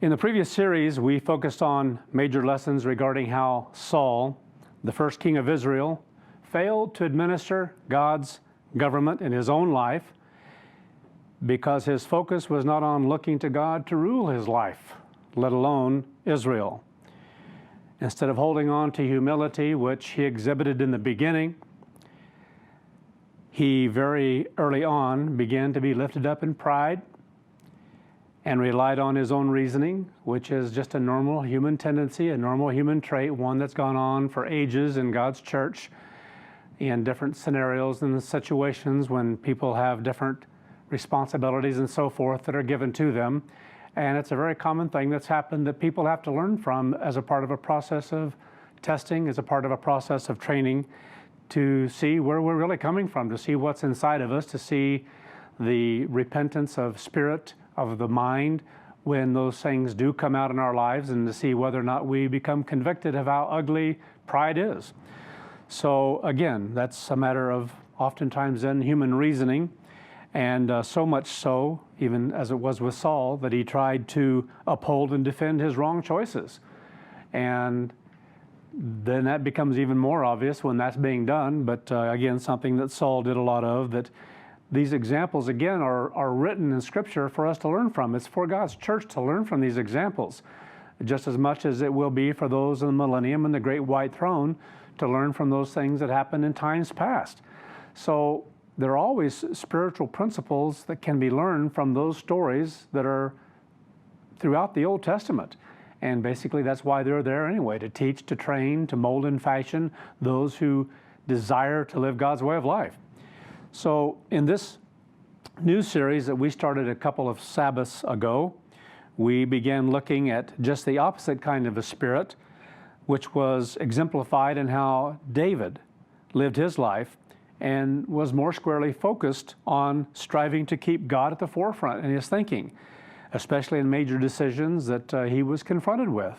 In the previous series, we focused on major lessons regarding how Saul, the first king of Israel, failed to administer God's government in his own life because his focus was not on looking to God to rule his life, let alone Israel. Instead of holding on to humility, which he exhibited in the beginning, he very early on began to be lifted up in pride and relied on his own reasoning, which is just a normal human tendency, a normal human trait, one that's gone on for ages in God's church in different scenarios and situations when people have different responsibilities and so forth that are given to them. And it's a very common thing that's happened that people have to learn from as a part of a process of testing, as a part of a process of training, to see where we're really coming from, to see what's inside of us, to see the repentance of spirit, of the mind, when those things do come out in our lives, and to see whether or not we become convicted of how ugly pride is. So again, that's a matter of oftentimes in human reasoning, and so much so, even as it was with Saul, that he tried to uphold and defend his wrong choices. And then that becomes even more obvious when that's being done, but again, something that Saul did a lot of, that these examples, again, are written in Scripture for us to learn from. It's for God's church to learn from these examples, just as much as it will be for those in the millennium and the great white throne to learn from those things that happened in times past. So there are always spiritual principles that can be learned from those stories that are throughout the Old Testament. And basically that's why they're there anyway, to teach, to train, to mold and fashion those who desire to live God's way of life. So in this new series that we started a couple of Sabbaths ago, we began looking at just the opposite kind of a spirit, which was exemplified in how David lived his life and was more squarely focused on striving to keep God at the forefront in his thinking, especially in major decisions that he was confronted with.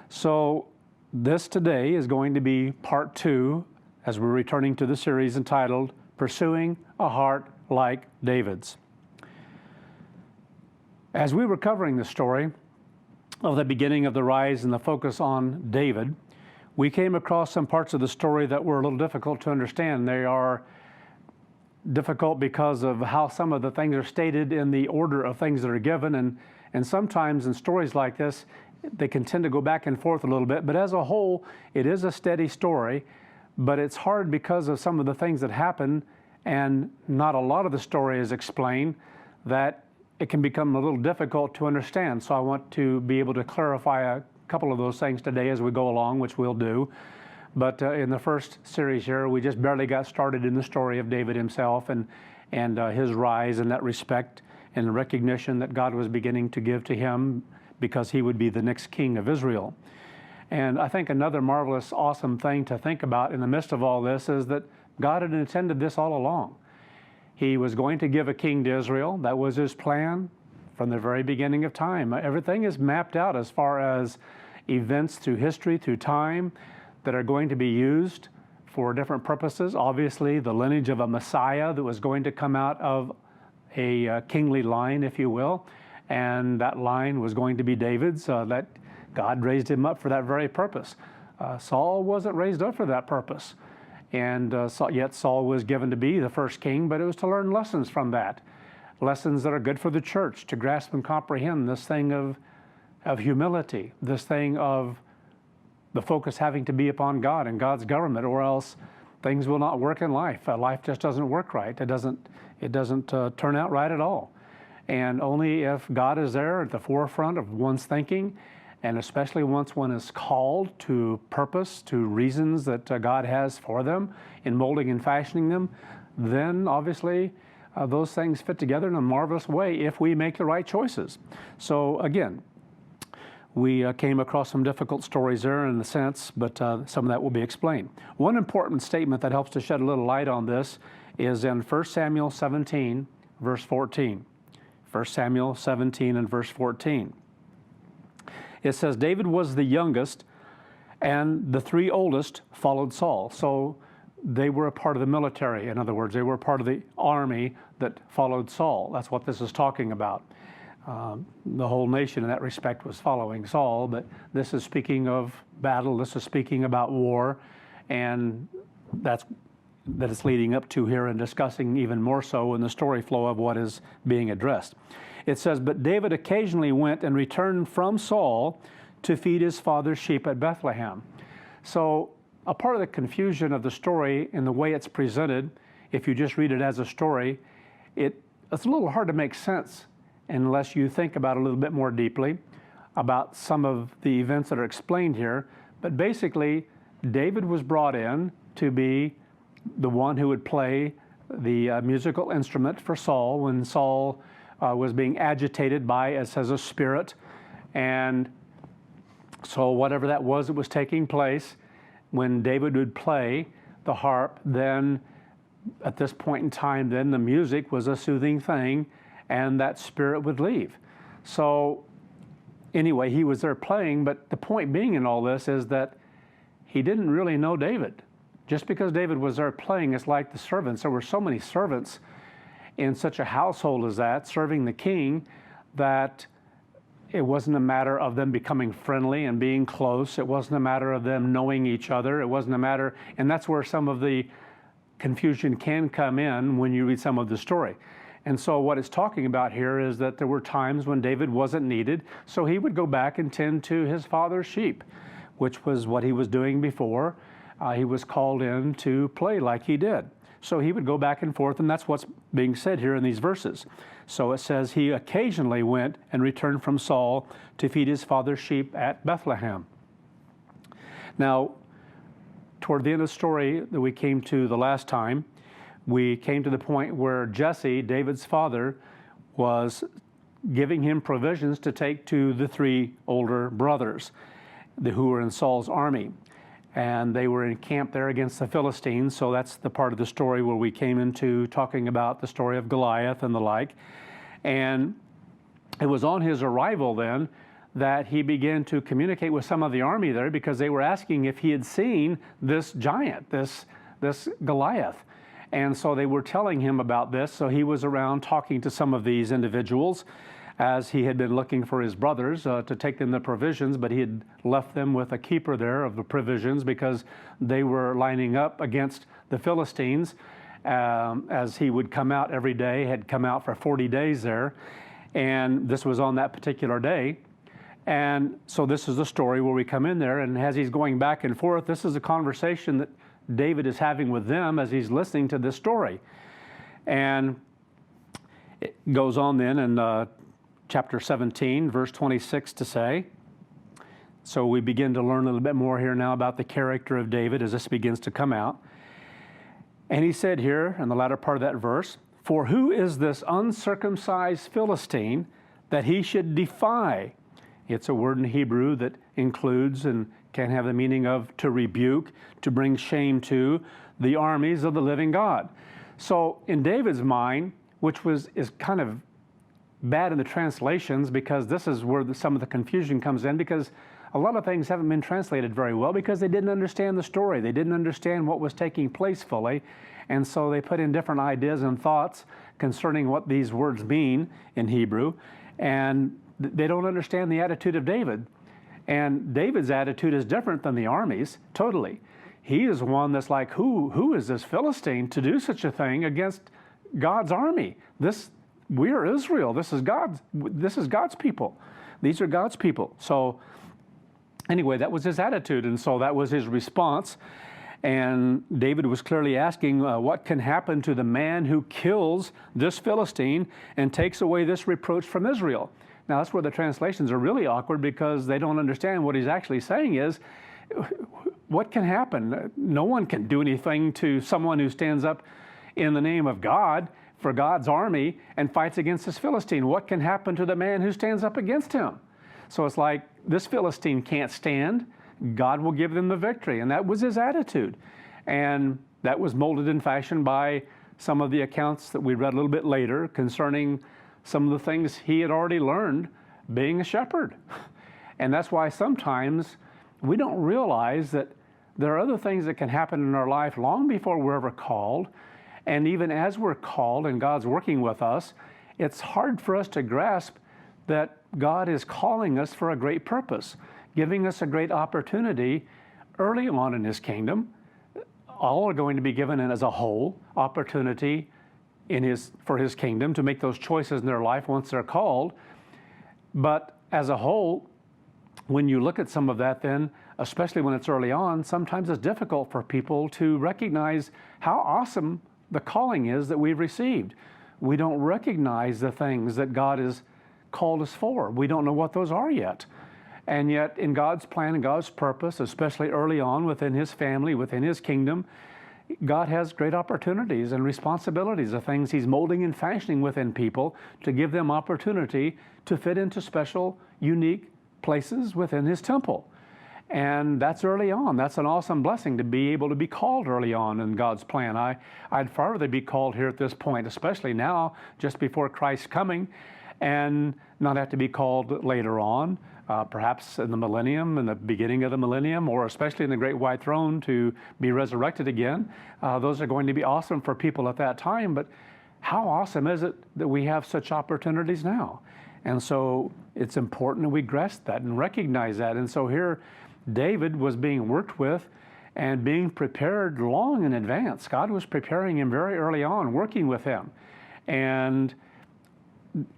So this today is going to be part 2 as we're returning to the series entitled Pursuing a Heart Like David's. As we were covering the story of the beginning of the rise and the focus on David, we came across some parts of the story that were a little difficult to understand. They are difficult because of how some of the things are stated in the order of things that are given, and sometimes in stories like this, they can tend to go back and forth a little bit, but as a whole, it is a steady story. But it's hard because of some of the things that happen, and not a lot of the story is explained, that it can become a little difficult to understand. So I want to be able to clarify a couple of those things today as we go along, which we'll do. But in the first series here, we just barely got started in the story of David himself and his rise in that respect, and the recognition that God was beginning to give to him because he would be the next king of Israel. And I think another marvelous, awesome thing to think about in the midst of all this is that God had intended this all along. He was going to give a king to Israel. That was his plan from the very beginning of time. Everything is mapped out as far as events through history, through time, that are going to be used for different purposes. Obviously, the lineage of a Messiah that was going to come out of a kingly line, if you will, and that line was going to be David's, that God raised him up for that very purpose. Saul wasn't raised up for that purpose. And yet Saul was given to be the first king, but it was to learn lessons from that. Lessons that are good for the church, to grasp and comprehend this thing of humility, this thing of the focus having to be upon God and God's government, or else things will not work in life. Life just doesn't work right. It doesn't turn out right at all. And only if God is there at the forefront of one's thinking, and especially once one is called to purpose, to reasons that God has for them in molding and fashioning them, then obviously those things fit together in a marvelous way if we make the right choices. So again, we came across some difficult stories there in a sense, but some of that will be explained. One important statement that helps to shed a little light on this is in 1 Samuel 17, verse 14. 1 Samuel 17 and verse 14. It says, David was the youngest, and the 3 oldest followed Saul. So they were a part of the military. In other words, they were part of the army that followed Saul. That's what this is talking about. The whole nation in that respect was following Saul, but this is speaking of battle, this is speaking about war, and that it's leading up to here and discussing even more so in the story flow of what is being addressed. It says, "But David occasionally went and returned from Saul to feed his father's sheep at Bethlehem." So a part of the confusion of the story in the way it's presented, if you just read it as a story, it's a little hard to make sense unless you think about it a little bit more deeply about some of the events that are explained here. But basically, David was brought in to be the one who would play the musical instrument for Saul when Saul was being agitated by, it says, a spirit. And so whatever that was taking place, when David would play the harp, then at this point in time, then the music was a soothing thing, and that spirit would leave. So anyway, he was there playing, but the point being in all this is that he didn't really know David. Just because David was there playing, it's like the servants. There were so many servants in such a household as that, serving the king, that it wasn't a matter of them becoming friendly and being close. It wasn't a matter of them knowing each other. It wasn't a matter, and that's where some of the confusion can come in when you read some of the story. And so what it's talking about here is that there were times when David wasn't needed, so he would go back and tend to his father's sheep, which was what he was doing before. He was called in to play like he did. So he would go back and forth, and that's what's being said here in these verses. So it says he occasionally went and returned from Saul to feed his father's sheep at Bethlehem. Now, toward the end of the story that we came to the last time, we came to the point where Jesse, David's father, was giving him provisions to take to the three older brothers who were in Saul's army. And they were in camp there against the Philistines, so that's the part of the story where we came into talking about the story of Goliath and the like. And it was on his arrival then that he began to communicate with some of the army there, because they were asking if he had seen this giant, this Goliath. And so they were telling him about this, so he was around talking to some of these individuals as he had been looking for his brothers to take them the provisions, but he had left them with a keeper there of the provisions because they were lining up against the Philistines as he would come out every day, had come out for 40 days there, and this was on that particular day. And so this is the story where we come in there, and as he's going back and forth, this is a conversation that David is having with them as he's listening to this story. And it goes on then in chapter 17, verse 26 to say, so we begin to learn a little bit more here now about the character of David as this begins to come out. And he said here in the latter part of that verse, "For who is this uncircumcised Philistine that he should defy?" It's a word in Hebrew that includes and can have the meaning of to rebuke, to bring shame to the armies of the living God. So in David's mind, which is kind of bad in the translations, because this is where some of the confusion comes in, because a lot of things haven't been translated very well because they didn't understand the story. They didn't understand what was taking place fully. And so they put in different ideas and thoughts concerning what these words mean in Hebrew. And they don't understand the attitude of David. And David's attitude is different than the army's, totally. He is one that's like, who is this Philistine to do such a thing against God's army? We are Israel. This is God's people. These are God's people. So anyway, that was his attitude, and so that was his response. And David was clearly asking, what can happen to the man who kills this Philistine and takes away this reproach from Israel? Now that's where the translations are really awkward, because they don't understand what he's actually saying is, what can happen? No one can do anything to someone who stands up in the name of God for God's army and fights against this Philistine. What can happen to the man who stands up against him? So it's like, this Philistine can't stand. God will give them the victory. And that was his attitude. And that was molded and fashioned by some of the accounts that we read a little bit later concerning some of the things he had already learned being a shepherd. And that's why sometimes we don't realize that there are other things that can happen in our life long before we're ever called. And even as we're called and God's working with us, it's hard for us to grasp that God is calling us for a great purpose, giving us a great opportunity early on in His kingdom. All are going to be given as a whole opportunity for His kingdom to make those choices in their life once they're called. But as a whole, when you look at some of that then, especially when it's early on, sometimes it's difficult for people to recognize how awesome the calling is that we've received. We don't recognize the things that God has called us for. We don't know what those are yet. And yet in God's plan and God's purpose, especially early on within His family, within His kingdom, God has great opportunities and responsibilities of things He's molding and fashioning within people to give them opportunity to fit into special, unique places within His temple. And that's early on. That's an awesome blessing to be able to be called early on in God's plan. I'd far rather be called here at this point, especially now, just before Christ's coming, and not have to be called later on, perhaps in the millennium, in the beginning of the millennium, or especially in the great white throne to be resurrected again. Those are going to be awesome for people at that time, but how awesome is it that we have such opportunities now? And so it's important that we grasp that and recognize that. And so here, David was being worked with and being prepared long in advance. God was preparing him very early on, working with him. And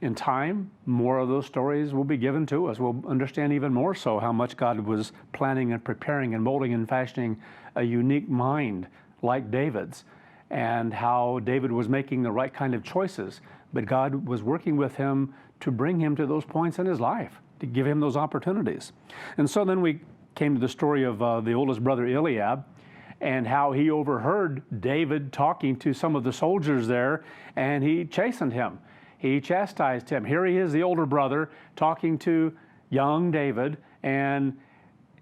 in time, more of those stories will be given to us. We'll understand even more so how much God was planning and preparing and molding and fashioning a unique mind like David's, and how David was making the right kind of choices. But God was working with him to bring him to those points in his life, to give him those opportunities. And so then we came to the story of the oldest brother Eliab, and how he overheard David talking to some of the soldiers there, and he chastened him. He chastised him. Here he is, the older brother, talking to young David, and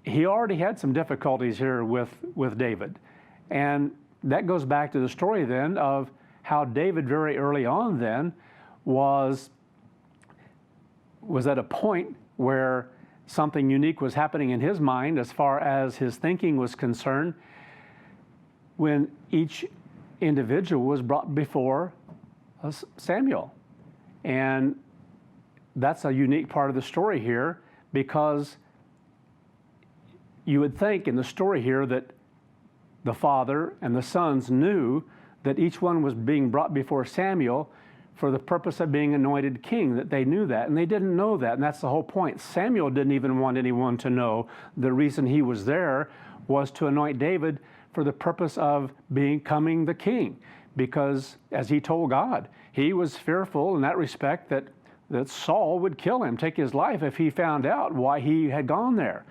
he already had some difficulties here with David. And that goes back to the story then of how David very early on then was at a point where something unique was happening in his mind as far as his thinking was concerned, when each individual was brought before Samuel. And that's a unique part of the story here, because you would think in the story here that the father and the sons knew that each one was being brought before Samuel for the purpose of being anointed king, that they knew that, and they didn't know that, and that's the whole point. Samuel didn't even want anyone to know. The reason he was there was to anoint David for the purpose of becoming the king, because as he told God, he was fearful in that respect that Saul would kill him, take his life, if he found out why he had gone there.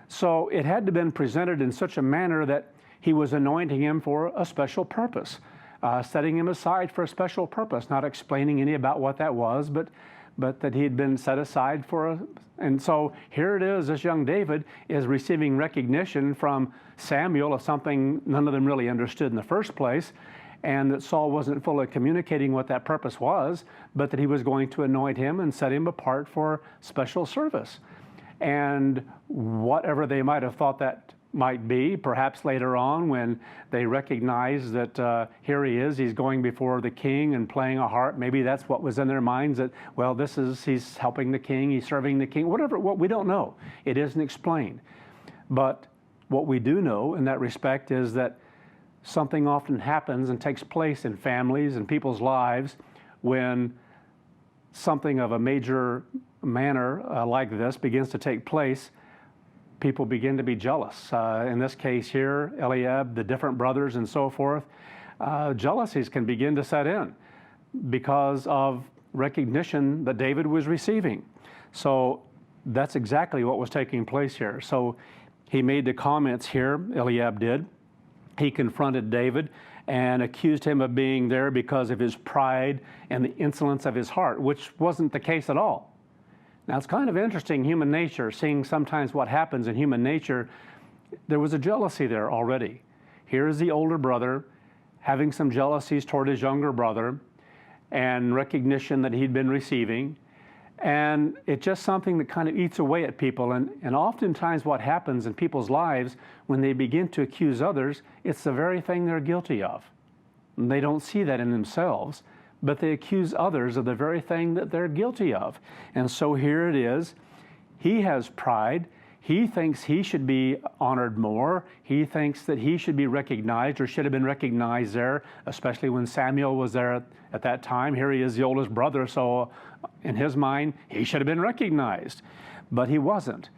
So it had to have been presented in such a manner that he was anointing him for a special purpose. Setting him aside for a special purpose, not explaining any about what that was, but that he had been set aside for and so here it is, this young David is receiving recognition from Samuel of something none of them really understood in the first place, and that Saul wasn't fully communicating what that purpose was, but that he was going to anoint him and set him apart for special service. And whatever they might have thought that might be, perhaps later on when they recognize that here he is, he's going before the king and playing a harp, maybe that's what was in their minds, that, well, he's helping the king, he's serving the king, whatever, what we don't know. It isn't explained. But what we do know in that respect is that something often happens and takes place in families and people's lives when something of a major manner like this begins to take place. People begin to be jealous. In this case here, Eliab, the different brothers and so forth, jealousies can begin to set in because of recognition that David was receiving. So that's exactly what was taking place here. So he made the comments here, Eliab did. He confronted David and accused him of being there because of his pride and the insolence of his heart, which wasn't the case at all. Now, it's kind of interesting, human nature, seeing sometimes what happens in human nature. There was a jealousy there already. Here is the older brother having some jealousies toward his younger brother and recognition that he'd been receiving. And it's just something that kind of eats away at people. And oftentimes what happens in people's lives when they begin to accuse others, it's the very thing they're guilty of. And they don't see that in themselves, but they accuse others of the very thing that they're guilty of. And so here it is. He has pride. He thinks he should be honored more. He thinks that he should be recognized, or should have been recognized there, especially when Samuel was there at that time. Here he is, the oldest brother, so in his mind, he should have been recognized, but he wasn't.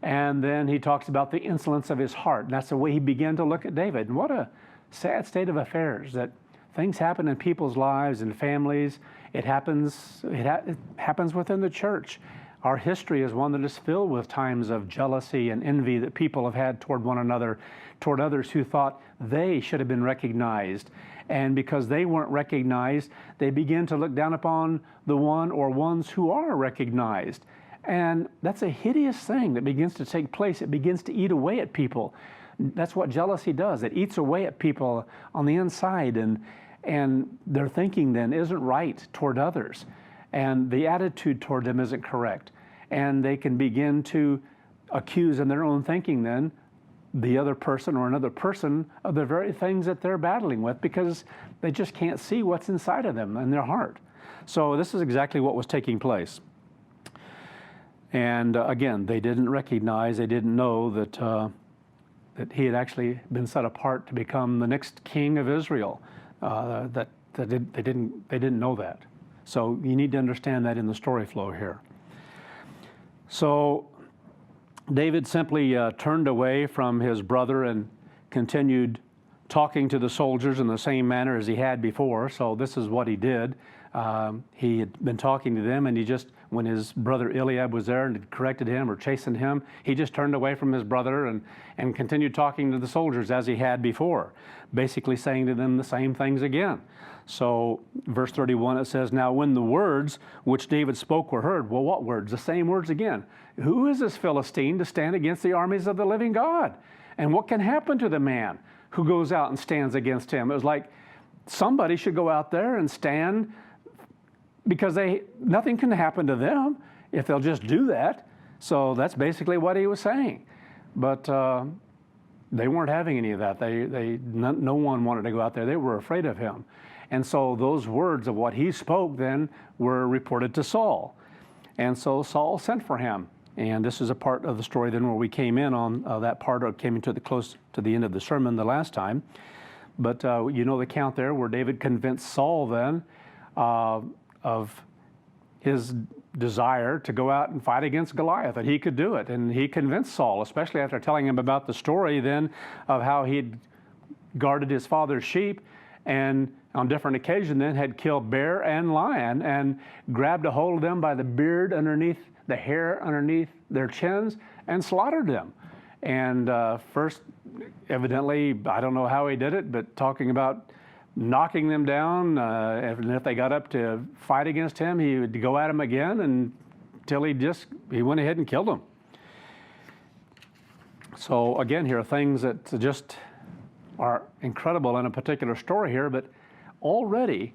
And then he talks about the insolence of his heart, and that's the way he began to look at David. And what a sad state of affairs, that things happen in people's lives and families. It happens within the church. Our history is one that is filled with times of jealousy and envy that people have had toward one another, toward others who thought they should have been recognized. And because they weren't recognized, they begin to look down upon the one or ones who are recognized. And that's a hideous thing that begins to take place. It begins to eat away at people. That's what jealousy does. It eats away at people on the inside, and their thinking then isn't right toward others. And the attitude toward them isn't correct. And they can begin to accuse in their own thinking then the other person or another person of the very things that they're battling with, because they just can't see what's inside of them in their heart. So this is exactly what was taking place. And again, they didn't recognize, they didn't know that he had actually been set apart to become the next king of Israel. They didn't know that. So you need to understand that in the story flow here. So David simply turned away from his brother and continued talking to the soldiers in the same manner as he had before. So this is what he did. He had been talking to them, and he just, when his brother Eliab was there and had corrected him or chastened him, he just turned away from his brother and continued talking to the soldiers as he had before, basically saying to them the same things again. So verse 31, it says, "Now when the words which David spoke were heard," well, what words? The same words again. "Who is this Philistine to stand against the armies of the living God? And what can happen to the man who goes out and stands against him?" It was like somebody should go out there and stand, because nothing can happen to them if they'll just do that. So that's basically what he was saying. But they weren't having any of that. No one wanted to go out there. They were afraid of him. And so those words of what he spoke then were reported to Saul. And so Saul sent for him. And this is a part of the story then where we came in on that part, or came into close to the end of the sermon the last time. But you know the account there where David convinced Saul then of his desire to go out and fight against Goliath, that he could do it. And he convinced Saul, especially after telling him about the story then of how he'd guarded his father's sheep, and on different occasions then had killed bear and lion and grabbed a hold of them by the beard underneath, the hair underneath their chins, and slaughtered them. And first, evidently, I don't know how he did it, but talking about knocking them down, and if they got up to fight against him, he would go at them again until he went ahead and killed them. So again, here are things that just are incredible in a particular story here, but already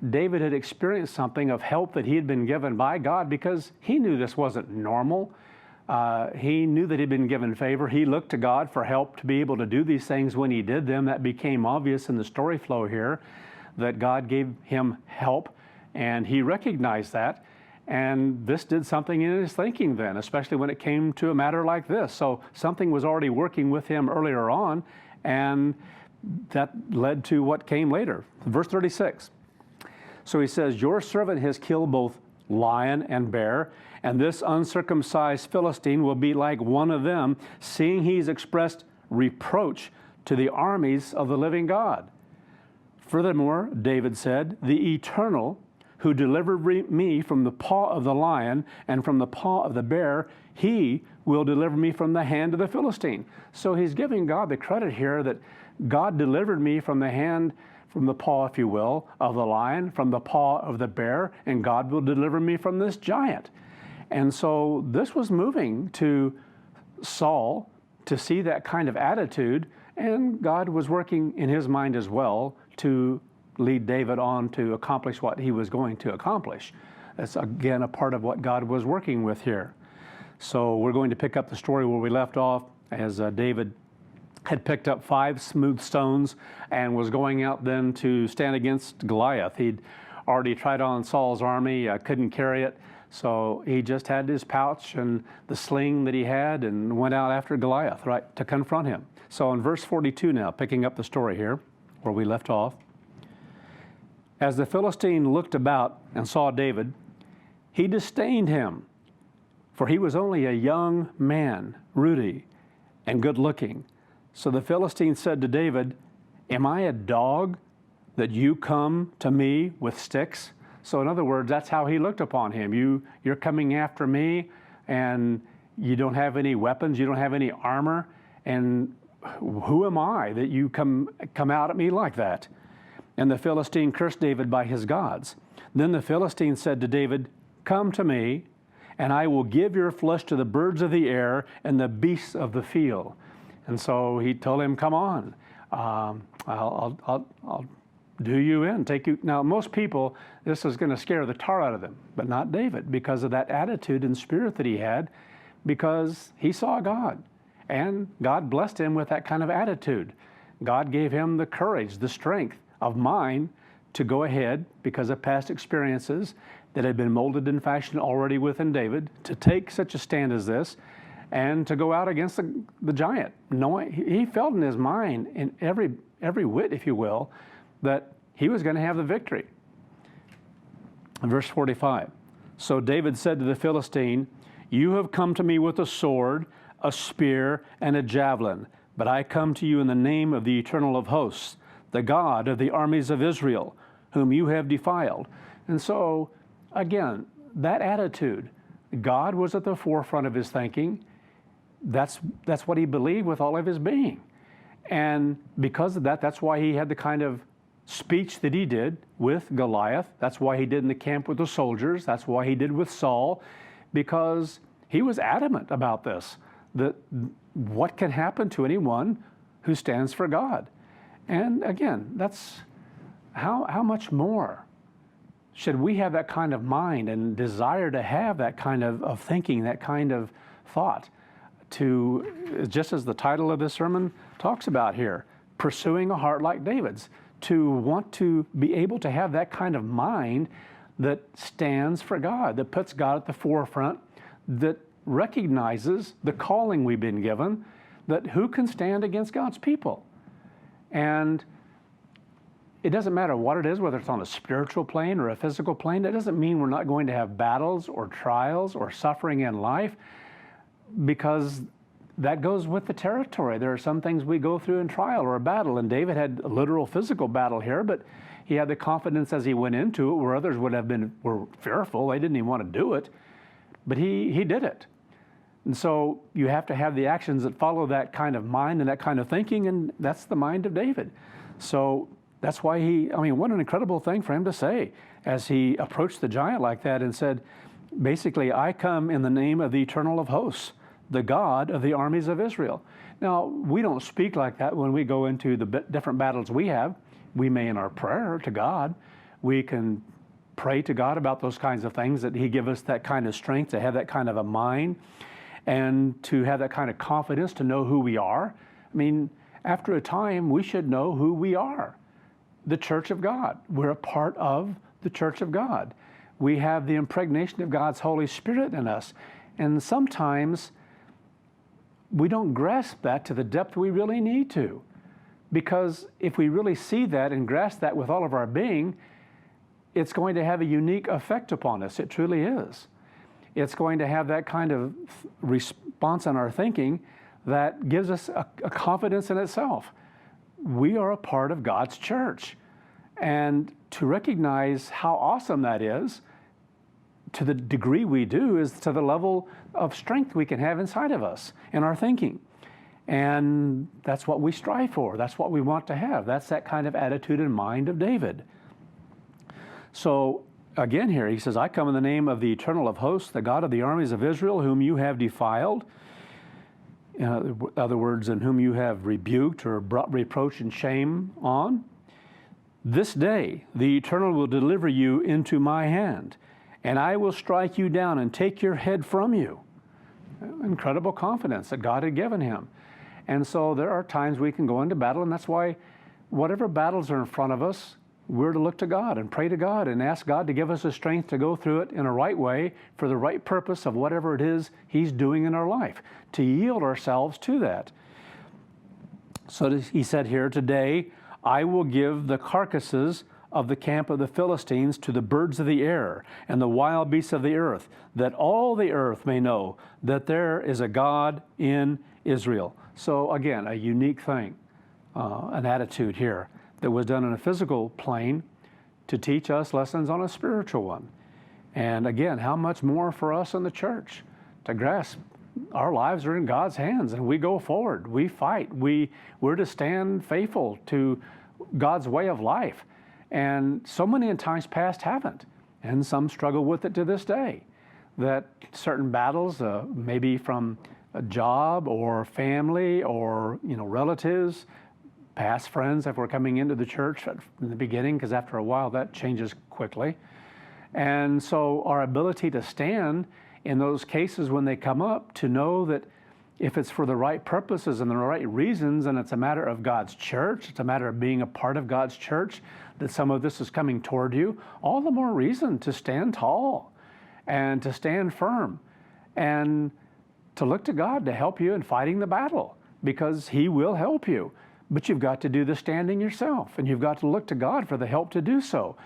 David had experienced something of help that he had been given by God, because he knew this wasn't normal. He knew that he'd been given favor. He looked to God for help to be able to do these things when he did them. That became obvious in the story flow here, that God gave him help, and he recognized that. And this did something in his thinking then, especially when it came to a matter like this. So something was already working with him earlier on, and that led to what came later. Verse 36. So he says, "Your servant has killed both lion and bear, and this uncircumcised Philistine will be like one of them, seeing he's expressed reproach to the armies of the living God." Furthermore, David said, "The Eternal, who delivered me from the paw of the lion and from the paw of the bear, he will deliver me from the hand of the Philistine." So he's giving God the credit here that God delivered me from the hand, from the paw, if you will, of the lion, from the paw of the bear, and God will deliver me from this giant. And so this was moving to Saul to see that kind of attitude, and God was working in his mind as well to lead David on to accomplish what he was going to accomplish. That's again a part of what God was working with here. So we're going to pick up the story where we left off, as David had picked up 5 smooth stones and was going out then to stand against Goliath. He'd already tried on Saul's army, couldn't carry it. So he just had his pouch and the sling that he had and went out after Goliath, right, to confront him. So in verse 42 now, picking up the story here where we left off. As the Philistine looked about and saw David, he disdained him, for he was only a young man, ruddy and good-looking. So the Philistine said to David, "Am I a dog that you come to me with sticks?" So in other words, that's how he looked upon him. You're coming after me, and you don't have any weapons, you don't have any armor, and who am I that you come out at me like that? And the Philistine cursed David by his gods. Then the Philistine said to David, "Come to me, and I will give your flesh to the birds of the air and the beasts of the field." And so he told him, "Come on, I'll do you in, take you." Now, most people, this is going to scare the tar out of them, but not David, because of that attitude and spirit that he had, because he saw God, and God blessed him with that kind of attitude. God gave him the courage, the strength of mind to go ahead, because of past experiences that had been molded and fashioned already within David, to take such a stand as this and to go out against the giant. Knowing, he felt in his mind, in every whit, if you will, that he was going to have the victory. Verse 45, so David said to the Philistine, "You have come to me with a sword, a spear, and a javelin, but I come to you in the name of the Eternal of hosts, the God of the armies of Israel, whom you have defiled." And so, again, that attitude, God was at the forefront of his thinking. That's what he believed with all of his being. And because of that, that's why he had the kind of speech that he did with Goliath. That's why he did in the camp with the soldiers. That's why he did with Saul, because he was adamant about this, that what can happen to anyone who stands for God. And again, that's how much more should we have that kind of mind and desire to have that kind of thinking, that kind of thought, to, just as the title of this sermon talks about here, pursuing a heart like David's, to want to be able to have that kind of mind that stands for God, that puts God at the forefront, that recognizes the calling we've been given, that who can stand against God's people? And it doesn't matter what it is, whether it's on a spiritual plane or a physical plane. That doesn't mean we're not going to have battles or trials or suffering in life, because that goes with the territory. There are some things we go through in trial or a battle, and David had a literal physical battle here, but he had the confidence as he went into it, where others were fearful. They didn't even want to do it, but he did it. And so you have to have the actions that follow that kind of mind and that kind of thinking, and that's the mind of David. So that's why what an incredible thing for him to say as he approached the giant like that and said, basically, "I come in the name of the Eternal of hosts, the God of the armies of Israel." Now, we don't speak like that when we go into the different battles we have. We may in our prayer to God, we can pray to God about those kinds of things, that he give us that kind of strength to have that kind of a mind and to have that kind of confidence to know who we are. I mean, after a time, we should know who we are. The church of God. We're a part of the church of God. We have the impregnation of God's Holy Spirit in us. And sometimes we don't grasp that to the depth we really need to. Because if we really see that and grasp that with all of our being, it's going to have a unique effect upon us. It truly is. It's going to have that kind of response in our thinking that gives us a confidence in itself. We are a part of God's church. And to recognize how awesome that is, to the degree we do, is to the level of strength we can have inside of us in our thinking. And that's what we strive for. That's what we want to have. That's that kind of attitude and mind of David. So again here, he says, "I come in the name of the Eternal of hosts, the God of the armies of Israel, whom you have defiled." In other words, in whom you have rebuked or brought reproach and shame on. "This day the Eternal will deliver you into my hand, and I will strike you down and take your head from you." Incredible confidence that God had given him. And so there are times we can go into battle, and that's why whatever battles are in front of us, we're to look to God and pray to God and ask God to give us the strength to go through it in a right way for the right purpose of whatever it is He's doing in our life, to yield ourselves to that. So he said here, today I will give the carcasses of the camp of the Philistines to the birds of the air and the wild beasts of the earth, that all the earth may know that there is a God in Israel. So again, a unique thing, an attitude here that was done in a physical plane to teach us lessons on a spiritual one. And again, how much more for us in the church to grasp our lives are in God's hands, and we go forward, we fight, we're to stand faithful to God's way of life. And so many in times past haven't, and some struggle with it to this day, that certain battles, maybe from a job or family or relatives, past friends, if we're coming into the church in the beginning, because after a while that changes quickly. And so our ability to stand in those cases when they come up, to know that if it's for the right purposes and the right reasons, and it's a matter of God's church, it's a matter of being a part of God's church, that some of this is coming toward you, all the more reason to stand tall and to stand firm and to look to God to help you in fighting the battle, because He will help you. But you've got to do the standing yourself, and you've got to look to God for the help to do so.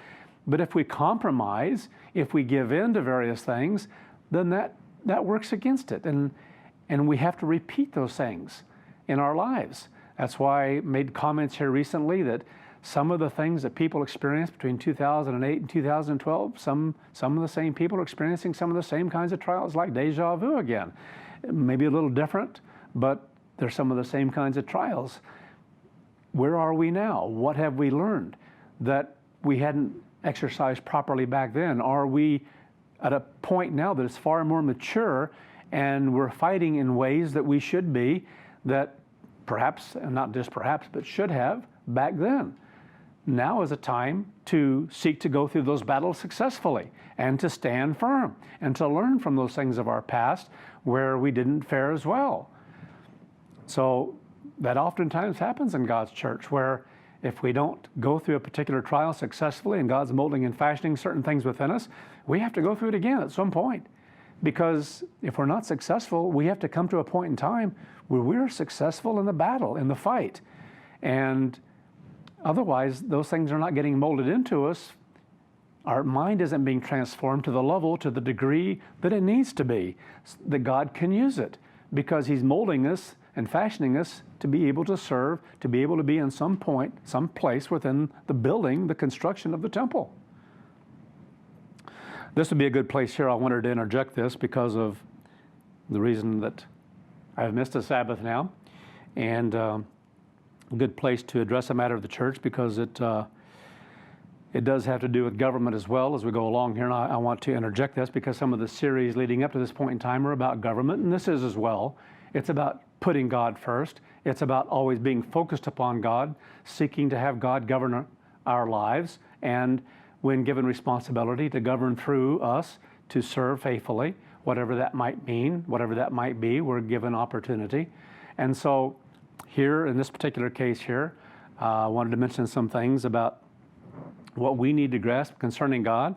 But if we compromise, if we give in to various things, then that works against it. And we have to repeat those things in our lives. That's why I made comments here recently that some of the things that people experienced between 2008 and 2012, some of the same people are experiencing some of the same kinds of trials, like deja vu again. Maybe a little different, but they're some of the same kinds of trials. Where are we now? What have we learned that we hadn't exercised properly back then? Are we at a point now that is far more mature, and we're fighting in ways that we should be, that perhaps, and not just perhaps, but should have back then? Now is a time to seek to go through those battles successfully and to stand firm and to learn from those things of our past where we didn't fare as well. So that oftentimes happens in God's church, where if we don't go through a particular trial successfully and God's molding and fashioning certain things within us, we have to go through it again at some point. Because if we're not successful, we have to come to a point in time where we're successful in the battle, in the fight. And otherwise, those things are not getting molded into us. Our mind isn't being transformed to the level, to the degree that it needs to be, that God can use it, because He's molding us and fashioning us to be able to serve, to be able to be in some point, some place within the building, the construction of the temple. This would be a good place here. I wanted to interject this because of the reason that I've missed a Sabbath now, and a good place to address a matter of the church, because it does have to do with government as well as we go along here. And I want to interject this because some of the series leading up to this point in time are about government, and this is as well. It's about putting God first. It's about always being focused upon God, seeking to have God govern our lives, and when given responsibility, to govern through us, to serve faithfully, whatever that might mean, whatever that might be, we're given opportunity. And so here, in this particular case here, I wanted to mention some things about what we need to grasp concerning God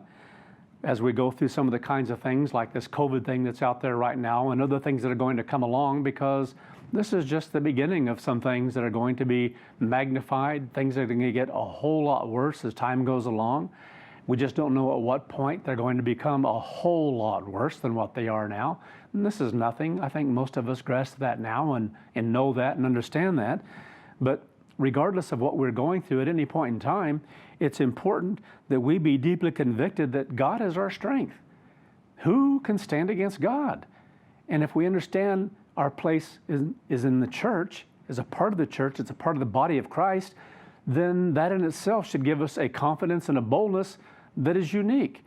as we go through some of the kinds of things like this COVID thing that's out there right now, and other things that are going to come along, because this is just the beginning of some things that are going to be magnified. Things are going to get a whole lot worse as time goes along. We just don't know at what point they're going to become a whole lot worse than what they are now. And this is nothing. I think most of us grasp that now and know that and understand that. But regardless of what we're going through at any point in time, it's important that we be deeply convicted that God is our strength. Who can stand against God? And if we understand our place is in the church, is a part of the church, it's a part of the body of Christ, then that in itself should give us a confidence and a boldness that is unique.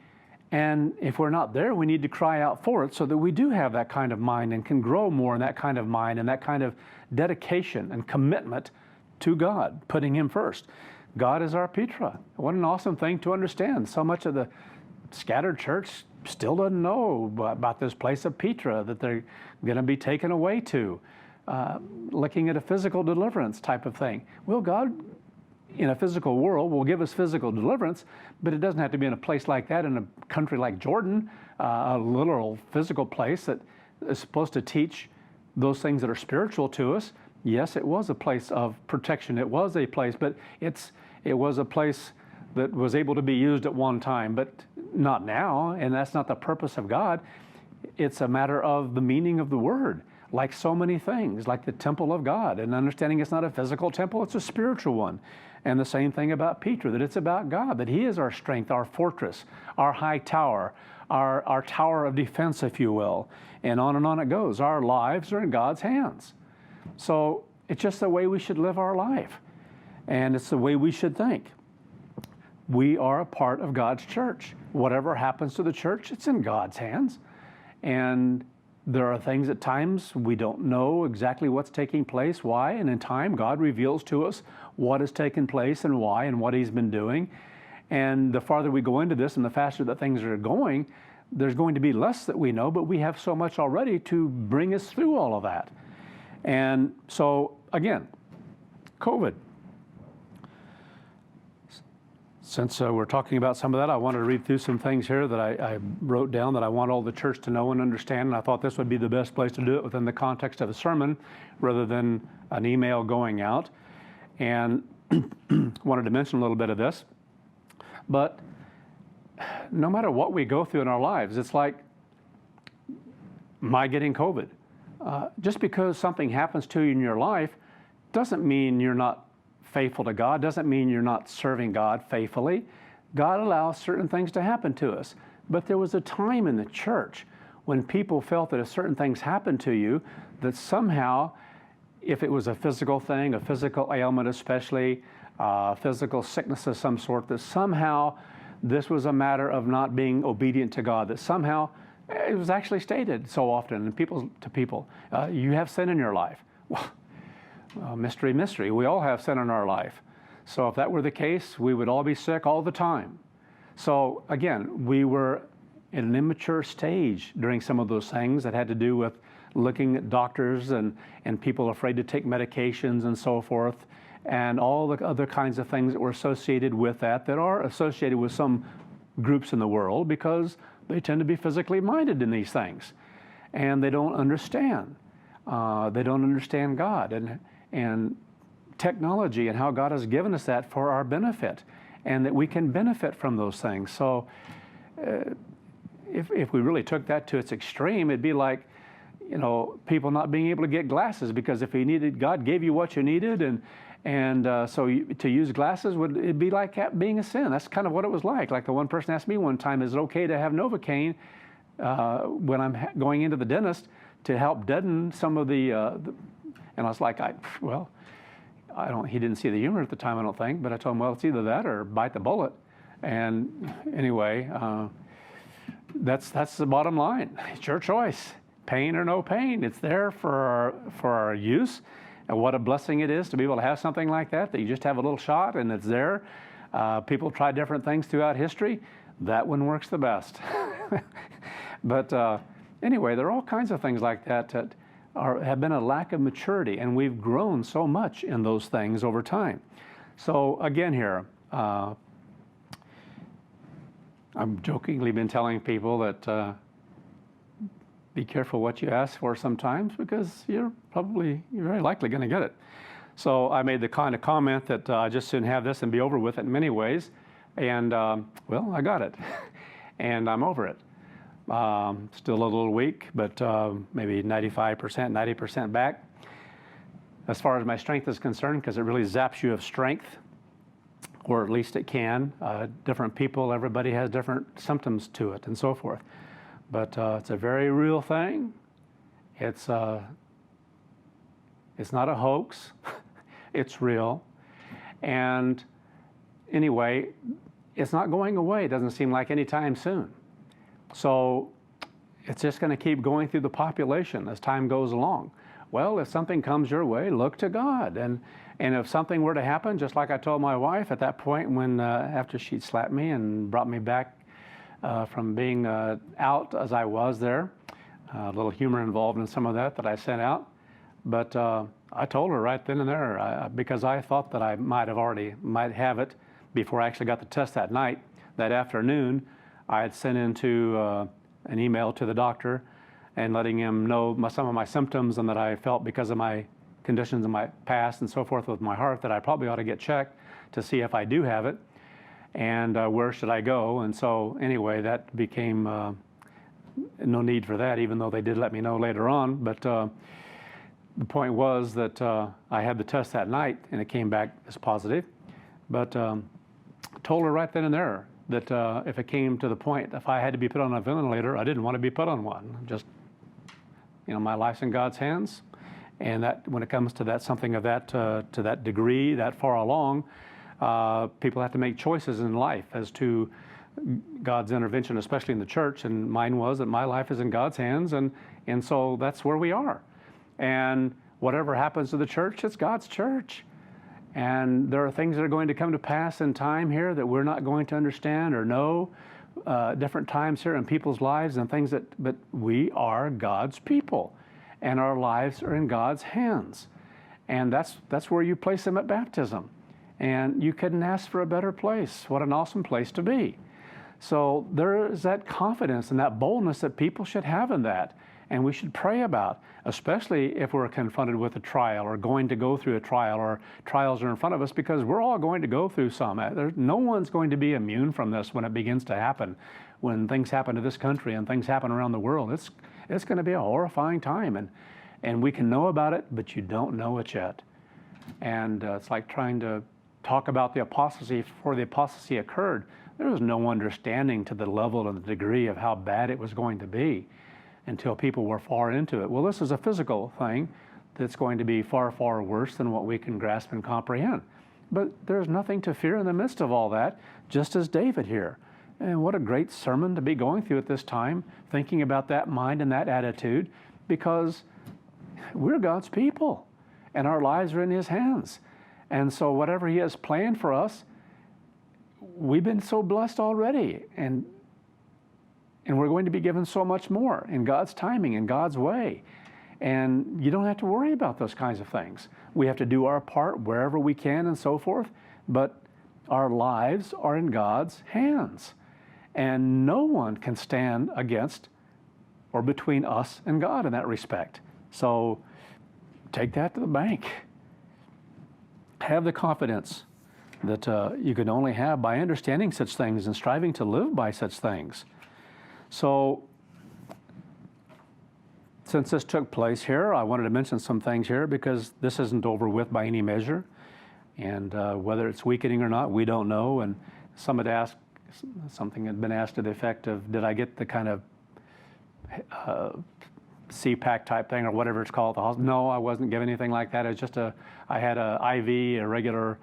And if we're not there, we need to cry out for it so that we do have that kind of mind and can grow more in that kind of mind and that kind of dedication and commitment to God, putting Him first. God is our Petra. What an awesome thing to understand. So much of the scattered church still doesn't know about this place of Petra that they're going to be taken away to, looking at a physical deliverance type of thing. Well, God in a physical world will give us physical deliverance, but it doesn't have to be in a place like that in a country like Jordan, a literal physical place that is supposed to teach those things that are spiritual to us. Yes, it was a place of protection. It was a place, but it was a place that was able to be used at one time, but not now, and that's not the purpose of God. It's a matter of the meaning of the word, like so many things, like the temple of God, and understanding it's not a physical temple, it's a spiritual one. And the same thing about Peter, that it's about God, that he is our strength, our fortress, our high tower, our tower of defense, if you will. And on it goes. Our lives are in God's hands. So it's just the way we should live our life. And it's the way we should think. We are a part of God's church. Whatever happens to the church, it's in God's hands. And there are things at times we don't know exactly what's taking place, why, and in time God reveals to us what has taken place and why and what he's been doing. And the farther we go into this and the faster that things are going, there's going to be less that we know, but we have so much already to bring us through all of that. And so, again, COVID. Since we're talking about some of that, I wanted to read through some things here that I wrote down that I want all the church to know and understand, and I thought this would be the best place to do it within the context of a sermon rather than an email going out. And wanted to mention a little bit of this. But no matter what we go through in our lives, it's like my getting COVID. Just because something happens to you in your life doesn't mean you're not faithful to God, doesn't mean you're not serving God faithfully. God allows certain things to happen to us. But there was a time in the church when people felt that if certain things happened to you, that somehow, if it was a physical thing, a physical ailment especially, physical sickness of some sort, that somehow this was a matter of not being obedient to God, that somehow it was actually stated so often to people, you have sin in your life. Well, mystery, we all have sin in our life. So if that were the case, we would all be sick all the time. So again, we were in an immature stage during some of those things that had to do with looking at doctors and people afraid to take medications and so forth, and all the other kinds of things that were associated with that are associated with some groups in the world because they tend to be physically minded in these things. And they don't understand. They don't understand God and technology and how God has given us that for our benefit and that we can benefit from those things. So if we really took that to its extreme, it'd be like, people not being able to get glasses because if you needed, God gave you what you needed, to use glasses it'd be like being a sin. That's kind of what it was like. Like the one person asked me one time, is it okay to have Novocaine when I'm going into the dentist to help deaden some of the and I was like, he didn't see the humor at the time, I don't think, but I told him, well, it's either that or bite the bullet. And anyway, that's the bottom line. It's your choice. Pain or no pain, it's there for our use. And what a blessing it is to be able to have something like that you just have a little shot and it's there. People try different things throughout history. That one works the best. But anyway, there are all kinds of things like that have been a lack of maturity, and we've grown so much in those things over time. So again here, I've jokingly been telling people that be careful what you ask for sometimes because you're very likely going to get it. So I made the kind of comment that I just soon have this and be over with it in many ways. And I got it. And I'm over it. Still a little weak, but maybe 95%, 90% back. As far as my strength is concerned, because it really zaps you of strength, or at least it can. Different people, everybody has different symptoms to it and so forth. But it's a very real thing. It's not a hoax. It's real. And anyway, it's not going away. It doesn't seem like any time soon. So it's just going to keep going through the population as time goes along. Well, if something comes your way, look to God. And if something were to happen, just like I told my wife at that point when after she'd slapped me and brought me back from being out as I was there, a little humor involved in some of that I sent out. But I told her right then and there, because I thought that I might have it before I actually got the test that night. That afternoon, I had sent into an email to the doctor and letting him know some of my symptoms and that I felt because of my conditions in my past and so forth with my heart that I probably ought to get checked to see if I do have it and where should I go. And so anyway, that became no need for that, even though they did let me know later on. But the point was that I had the test that night and it came back as positive. But told her right then and there that if it came to the point, if I had to be put on a ventilator, I didn't want to be put on one. Just, my life's in God's hands. And that when it comes to that, something of that, to that degree, that far along, people have to make choices in life as to God's intervention, especially in the church. And mine was that my life is in God's hands. And so that's where we are. And whatever happens to the church, it's God's church. And there are things that are going to come to pass in time here that we're not going to understand or know, different times here in people's lives and things but we are God's people and our lives are in God's hands. And that's where you place them at baptism. And you couldn't ask for a better place. What an awesome place to be. So there is that confidence and that boldness that people should have in that. And we should pray about, especially if we're confronted with a trial or going to go through a trial or trials are in front of us, because we're all going to go through some. No one's going to be immune from this when it begins to happen. When things happen to this country and things happen around the world, it's going to be a horrifying time. And we can know about it, but you don't know it yet. And it's like trying to talk about the apostasy before the apostasy occurred. There was no understanding to the level and the degree of how bad it was going to be until people were far into it. Well, this is a physical thing that's going to be far, far worse than what we can grasp and comprehend. But there's nothing to fear in the midst of all that, just as David here. And what a great sermon to be going through at this time, thinking about that mind and that attitude, because we're God's people, and our lives are in His hands. And so whatever He has planned for us, we've been so blessed already, and we're going to be given so much more in God's timing, in God's way. And you don't have to worry about those kinds of things. We have to do our part wherever we can and so forth, but our lives are in God's hands. And no one can stand against or between us and God in that respect. So take that to the bank. Have the confidence that you can only have by understanding such things and striving to live by such things. So, since this took place here, I wanted to mention some things here because this isn't over with by any measure. And whether it's weakening or not, we don't know. And some had asked, something had been asked to the effect of, did I get the kind of CPAC type thing or whatever it's called at the hospital? No, I wasn't given anything like that. It was just I had a IV, a regular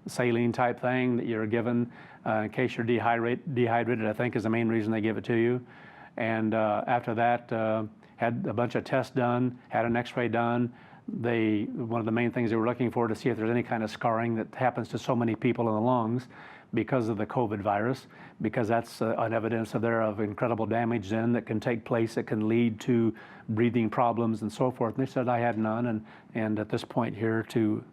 saline type thing that you're given in case you're dehydrated, I think is the main reason they give it to you. And after that, had a bunch of tests done, had an x-ray done. One of the main things they were looking for to see if there's any kind of scarring that happens to so many people in the lungs because of the COVID virus, because that's an evidence of incredible damage then that can take place, that can lead to breathing problems and so forth. And they said I had none, and at this point here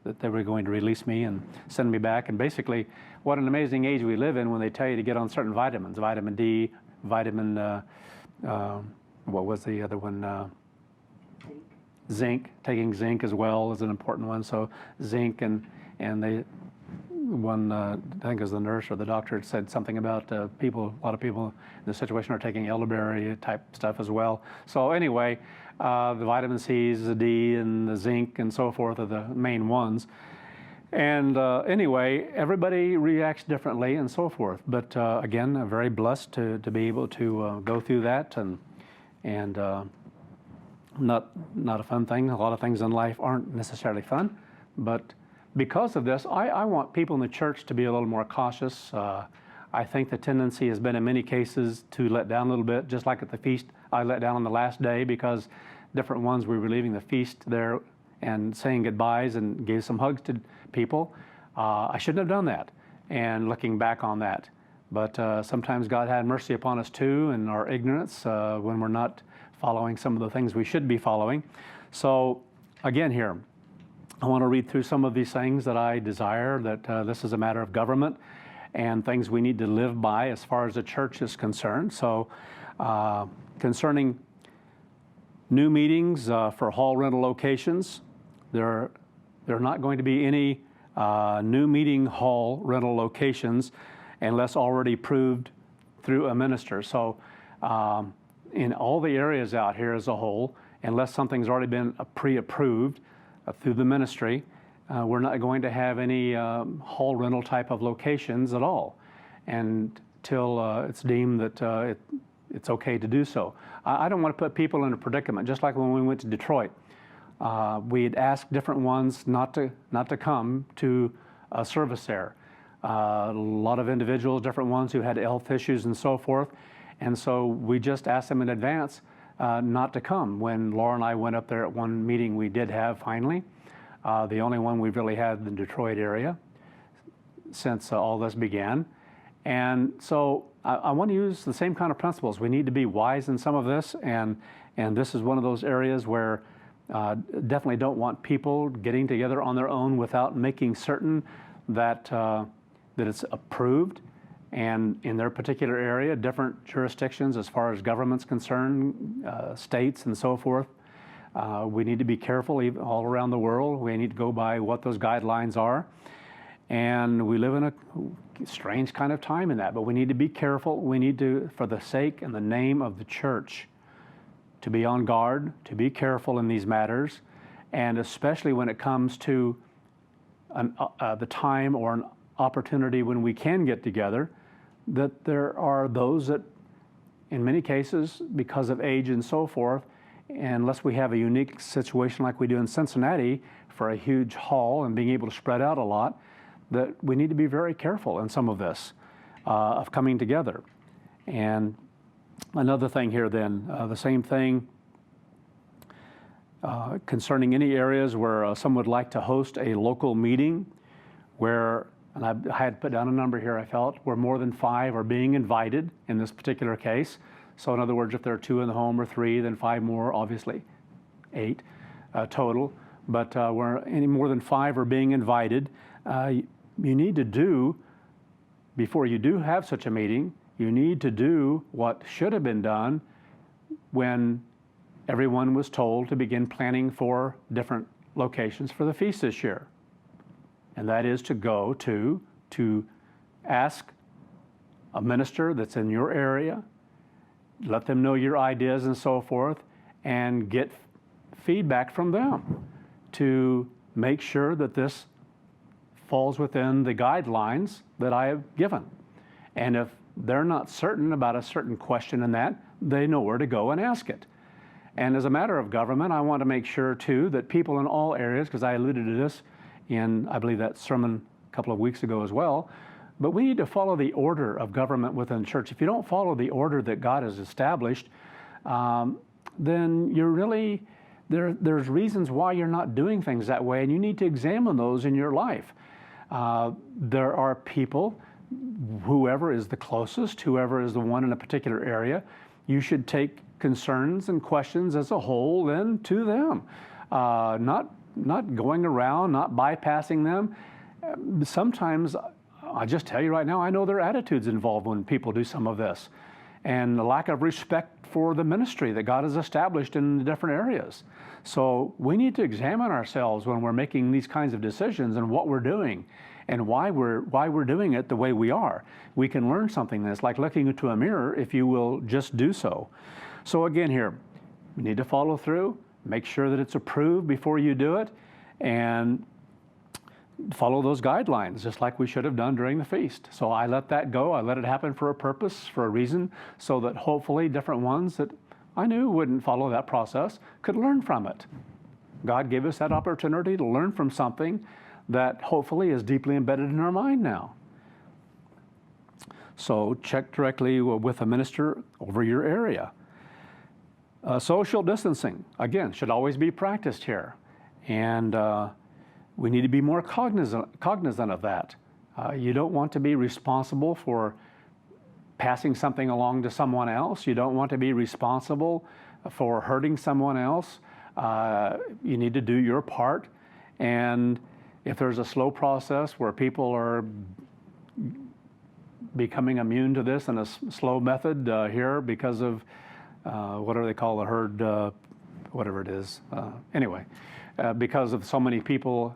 that they were going to release me and send me back. And basically, what an amazing age we live in when they tell you to get on certain vitamins, vitamin D, what was the other one? Zinc. Taking zinc as well is an important one. So zinc and they. I think it was the nurse or the doctor had said something about a lot of people in the situation are taking elderberry type stuff as well. So anyway, the vitamin C's, the D, and the zinc and so forth are the main ones. And anyway, everybody reacts differently and so forth. But again, I'm very blessed to be able to go through that and not a fun thing. A lot of things in life aren't necessarily fun, but because of this, I want people in the church to be a little more cautious. I think the tendency has been in many cases to let down a little bit, just like at the feast. I let down on the last day because different ones we were leaving the feast there and saying goodbyes and gave some hugs to people. I shouldn't have done that, and looking back on that. But sometimes God had mercy upon us too in our ignorance when we're not following some of the things we should be following. So again here, I want to read through some of these things that I desire, that this is a matter of government and things we need to live by as far as the church is concerned. So concerning new meetings for hall rental locations, there are not going to be any new meeting hall rental locations unless already approved through a minister. So in all the areas out here as a whole, unless something's already been pre-approved through the ministry, we're not going to have any hall rental type of locations at all until it's deemed that it's okay to do so. I don't want to put people in a predicament, just like when we went to Detroit. We had asked different ones not to come to a service there. A lot of individuals, different ones who had health issues and so forth, and so we just asked them in advance not to come. When Laura and I went up there at one meeting we did have finally, the only one we've really had in the Detroit area since all this began. And so I want to use the same kind of principles. We need to be wise in some of this, and this is one of those areas where definitely don't want people getting together on their own without making certain that that it's approved, and in their particular area, different jurisdictions as far as government's concerned, states and so forth. We need to be careful even all around the world. We need to go by what those guidelines are. And we live in a strange kind of time in that, but we need to be careful. We need to, for the sake and the name of the church, to be on guard, to be careful in these matters, and especially when it comes to the time or an opportunity when we can get together, that there are those that, in many cases, because of age and so forth, unless we have a unique situation like we do in Cincinnati for a huge hall and being able to spread out a lot, that we need to be very careful in some of this, of coming together. And another thing here then, the same thing concerning any areas where some would like to host a local meeting where, and I had put down a number here, I felt, where more than 5 are being invited in this particular case. So in other words, if there are 2 in the home or 3, then 5 more, obviously 8 total. But where any more than 5 are being invited, you need to do, before you do have such a meeting, you need to do what should have been done when everyone was told to begin planning for different locations for the feast this year. And that is to go to ask a minister that's in your area, let them know your ideas and so forth, and get feedback from them to make sure that this falls within the guidelines that I have given. And if they're not certain about a certain question in that, they know where to go and ask it. And as a matter of government, I want to make sure too that people in all areas, because I alluded to this in, I believe, that sermon a couple of weeks ago as well, but we need to follow the order of government within the church. If you don't follow the order that God has established, then you're really, there's reasons why you're not doing things that way, and you need to examine those in your life. There are people, whoever is the closest, whoever is the one in a particular area, you should take concerns and questions as a whole then to them, not going around, not bypassing them. Sometimes, I just tell you right now, I know there are attitudes involved when people do some of this, and a lack of respect for the ministry that God has established in the different areas. So we need to examine ourselves when we're making these kinds of decisions and what we're doing and why we're doing it the way we are. We can learn something that's like looking into a mirror if you will just do so. So again here, we need to follow through, make sure that it's approved before you do it, and follow those guidelines, just like we should have done during the feast. So I let that go. I let it happen for a purpose, for a reason, so that hopefully different ones that I knew wouldn't follow that process could learn from it. God gave us that opportunity to learn from something that hopefully is deeply embedded in our mind now. So check directly with a minister over your area. Social distancing, again, should always be practiced here. And we need to be more cognizant of that. You don't want to be responsible for passing something along to someone else. You don't want to be responsible for hurting someone else. You need to do your part. And if there's a slow process where people are becoming immune to this in a slow method here because of what do they call the herd, whatever it is. Anyway, because of so many people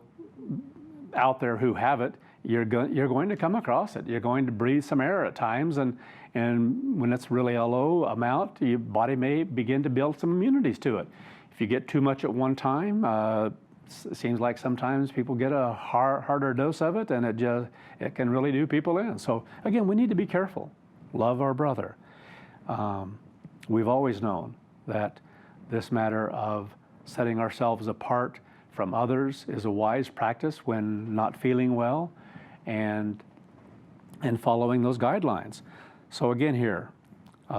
out there who have it, you're going to come across it. You're going to breathe some air at times, and when it's really a low amount, your body may begin to build some immunities to it. If you get too much at one time, it seems like sometimes people get a harder dose of it, and it can really do people in. So again, we need to be careful. Love our brother. We've always known that this matter of setting ourselves apart from others is a wise practice when not feeling well, and following those guidelines. So again here,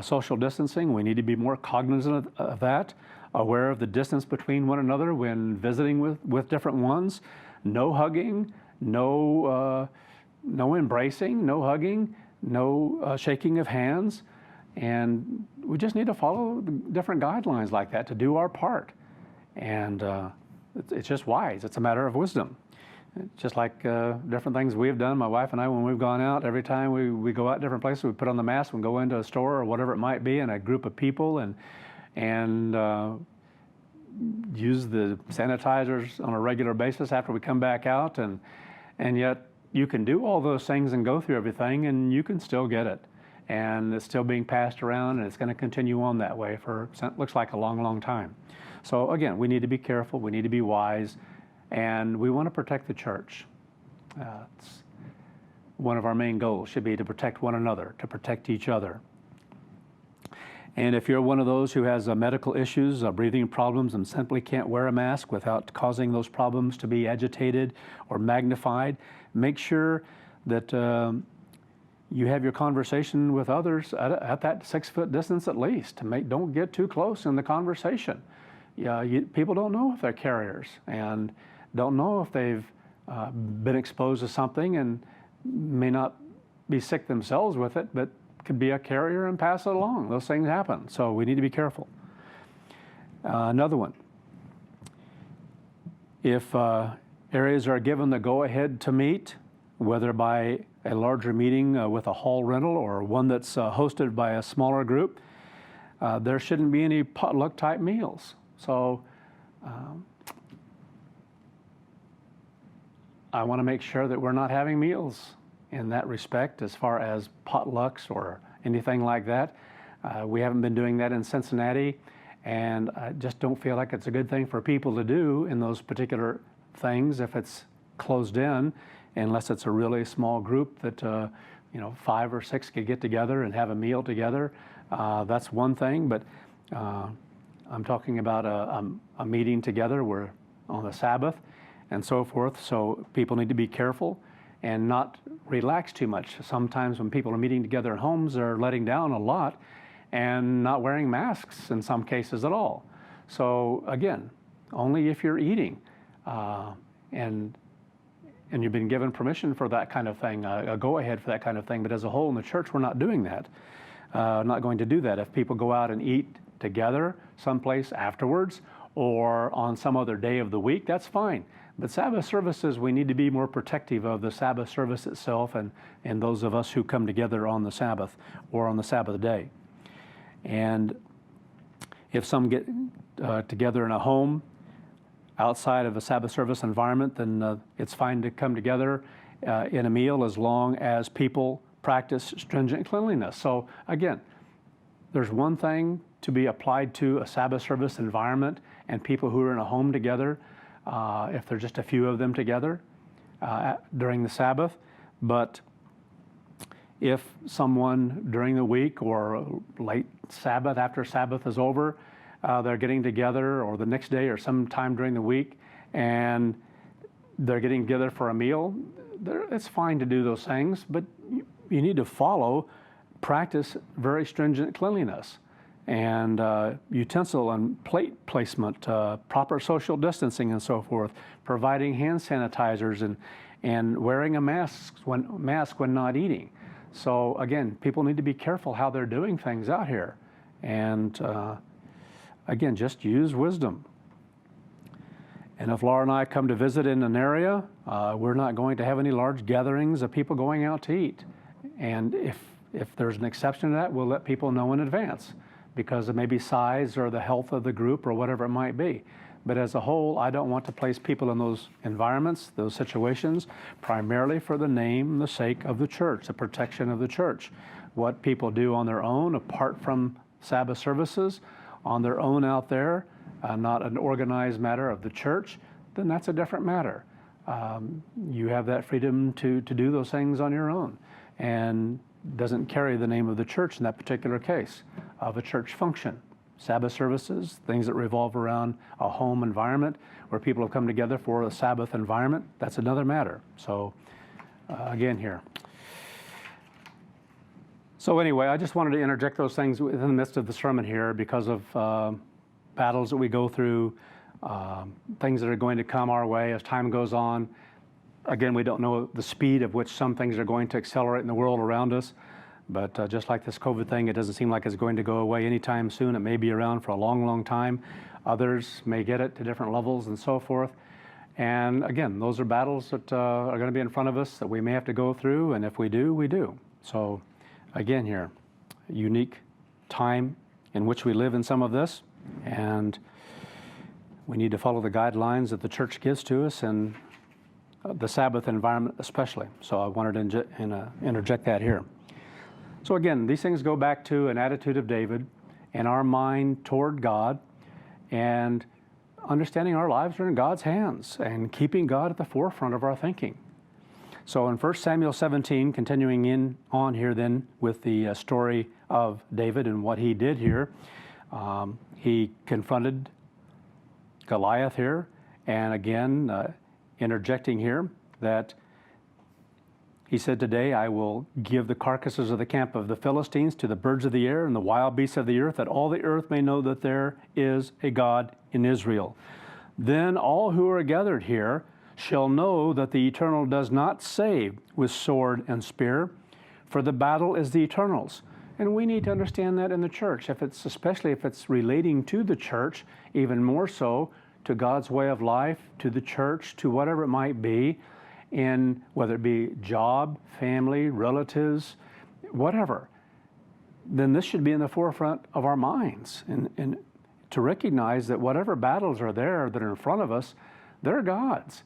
social distancing, we need to be more cognizant of that, aware of the distance between one another when visiting with different ones. No hugging, no embracing, no hugging, no shaking of hands. And we just need to follow different guidelines like that to do our part. And it's just wise. It's a matter of wisdom. Just like different things we've done, my wife and I, when we've gone out, every time we go out different places, we put on the mask and go into a store or whatever it might be in a group of people, and use the sanitizers on a regular basis after we come back out. And yet you can do all those things and go through everything, and you can still get it. And it's still being passed around, and it's going to continue on that way for, looks like, a long, long time. So again, we need to be careful, we need to be wise, and we want to protect the church. It's one of our main goals should be to protect one another, to protect each other. And if you're one of those who has medical issues, breathing problems, and simply can't wear a mask without causing those problems to be agitated or magnified, make sure that you have your conversation with others at that 6 foot distance at least. Don't get too close in the conversation. People don't know if they're carriers and don't know if they've been exposed to something and may not be sick themselves with it, but could be a carrier and pass it along. Those things happen, so we need to be careful. Another one, if areas are given the go-ahead to meet, whether by a larger meeting with a hall rental or one that's hosted by a smaller group, there shouldn't be any potluck type meals. So I want to make sure that we're not having meals in that respect as far as potlucks or anything like that. We haven't been doing that in Cincinnati, and I just don't feel like it's a good thing for people to do in those particular things if it's closed in, unless it's a really small group that 5 or 6 could get together and have a meal together. That's one thing, but I'm talking about a meeting together where on the Sabbath and so forth. So people need to be careful and not relax too much. Sometimes when people are meeting together in homes, they're letting down a lot and not wearing masks in some cases at all. So again, only if you're eating and you've been given permission for that kind of thing, a go-ahead for that kind of thing. But as a whole in the church, we're not doing that. Not going to do that. If people go out and eat together someplace afterwards or on some other day of the week, that's fine. But Sabbath services, we need to be more protective of the Sabbath service itself and those of us who come together on the Sabbath or on the Sabbath day. And if some get together in a home outside of a Sabbath service environment, then it's fine to come together in a meal as long as people practice stringent cleanliness. So again, there's one thing to be applied to a Sabbath service environment and people who are in a home together, if there's just a few of them together during the Sabbath. But if someone during the week or late Sabbath, after Sabbath is over, they're getting together, or the next day or sometime during the week, and they're getting together for a meal, it's fine to do those things, but you need to practice very stringent cleanliness and utensil and plate placement, proper social distancing and so forth, providing hand sanitizers and wearing a mask when not eating. So again, people need to be careful how they're doing things out here. And again, just use wisdom. And if Laura and I come to visit in an area, we're not going to have any large gatherings of people going out to eat. And if there's an exception to that, we'll let people know in advance because of maybe size or the health of the group or whatever it might be. But as a whole, I don't want to place people in those environments, those situations, primarily for the name and the sake of the church, the protection of the church. What people do on their own, apart from Sabbath services, on their own out there, not an organized matter of the church, then that's a different matter. You have that freedom to do those things on your own, and doesn't carry the name of the church in that particular case of a church function. Sabbath services, things that revolve around a home environment where people have come together for a Sabbath environment, that's another matter. So again here. So anyway, I just wanted to interject those things within the midst of the sermon here because of battles that we go through, things that are going to come our way as time goes on. Again, we don't know the speed of which some things are going to accelerate in the world around us. But just like this COVID thing, it doesn't seem like it's going to go away anytime soon. It may be around for a long, long time. Others may get it to different levels and so forth. And again, those are battles that are going to be in front of us that we may have to go through. And if we do, we do. So again here, unique time in which we live in some of this. And we need to follow the guidelines that the church gives to us and the Sabbath environment especially. So I wanted to interject that here. So again, these things go back to an attitude of David and our mind toward God and understanding our lives are in God's hands and keeping God at the forefront of our thinking. So in 1 Samuel 17, continuing on here then with the story of David and what he did here, he confronted Goliath here, and again, interjecting here that he said, "Today I will give the carcasses of the camp of the Philistines to the birds of the air and the wild beasts of the earth, that all the earth may know that there is a God in Israel. Then all who are gathered here shall know that the Eternal does not save with sword and spear, for the battle is the Eternal's." And we need to understand that in the church, especially if it's relating to the church, even more so to God's way of life, to the church, to whatever it might be, in whether it be job, family, relatives, whatever, then this should be in the forefront of our minds. And to recognize that whatever battles are there that are in front of us, they're God's.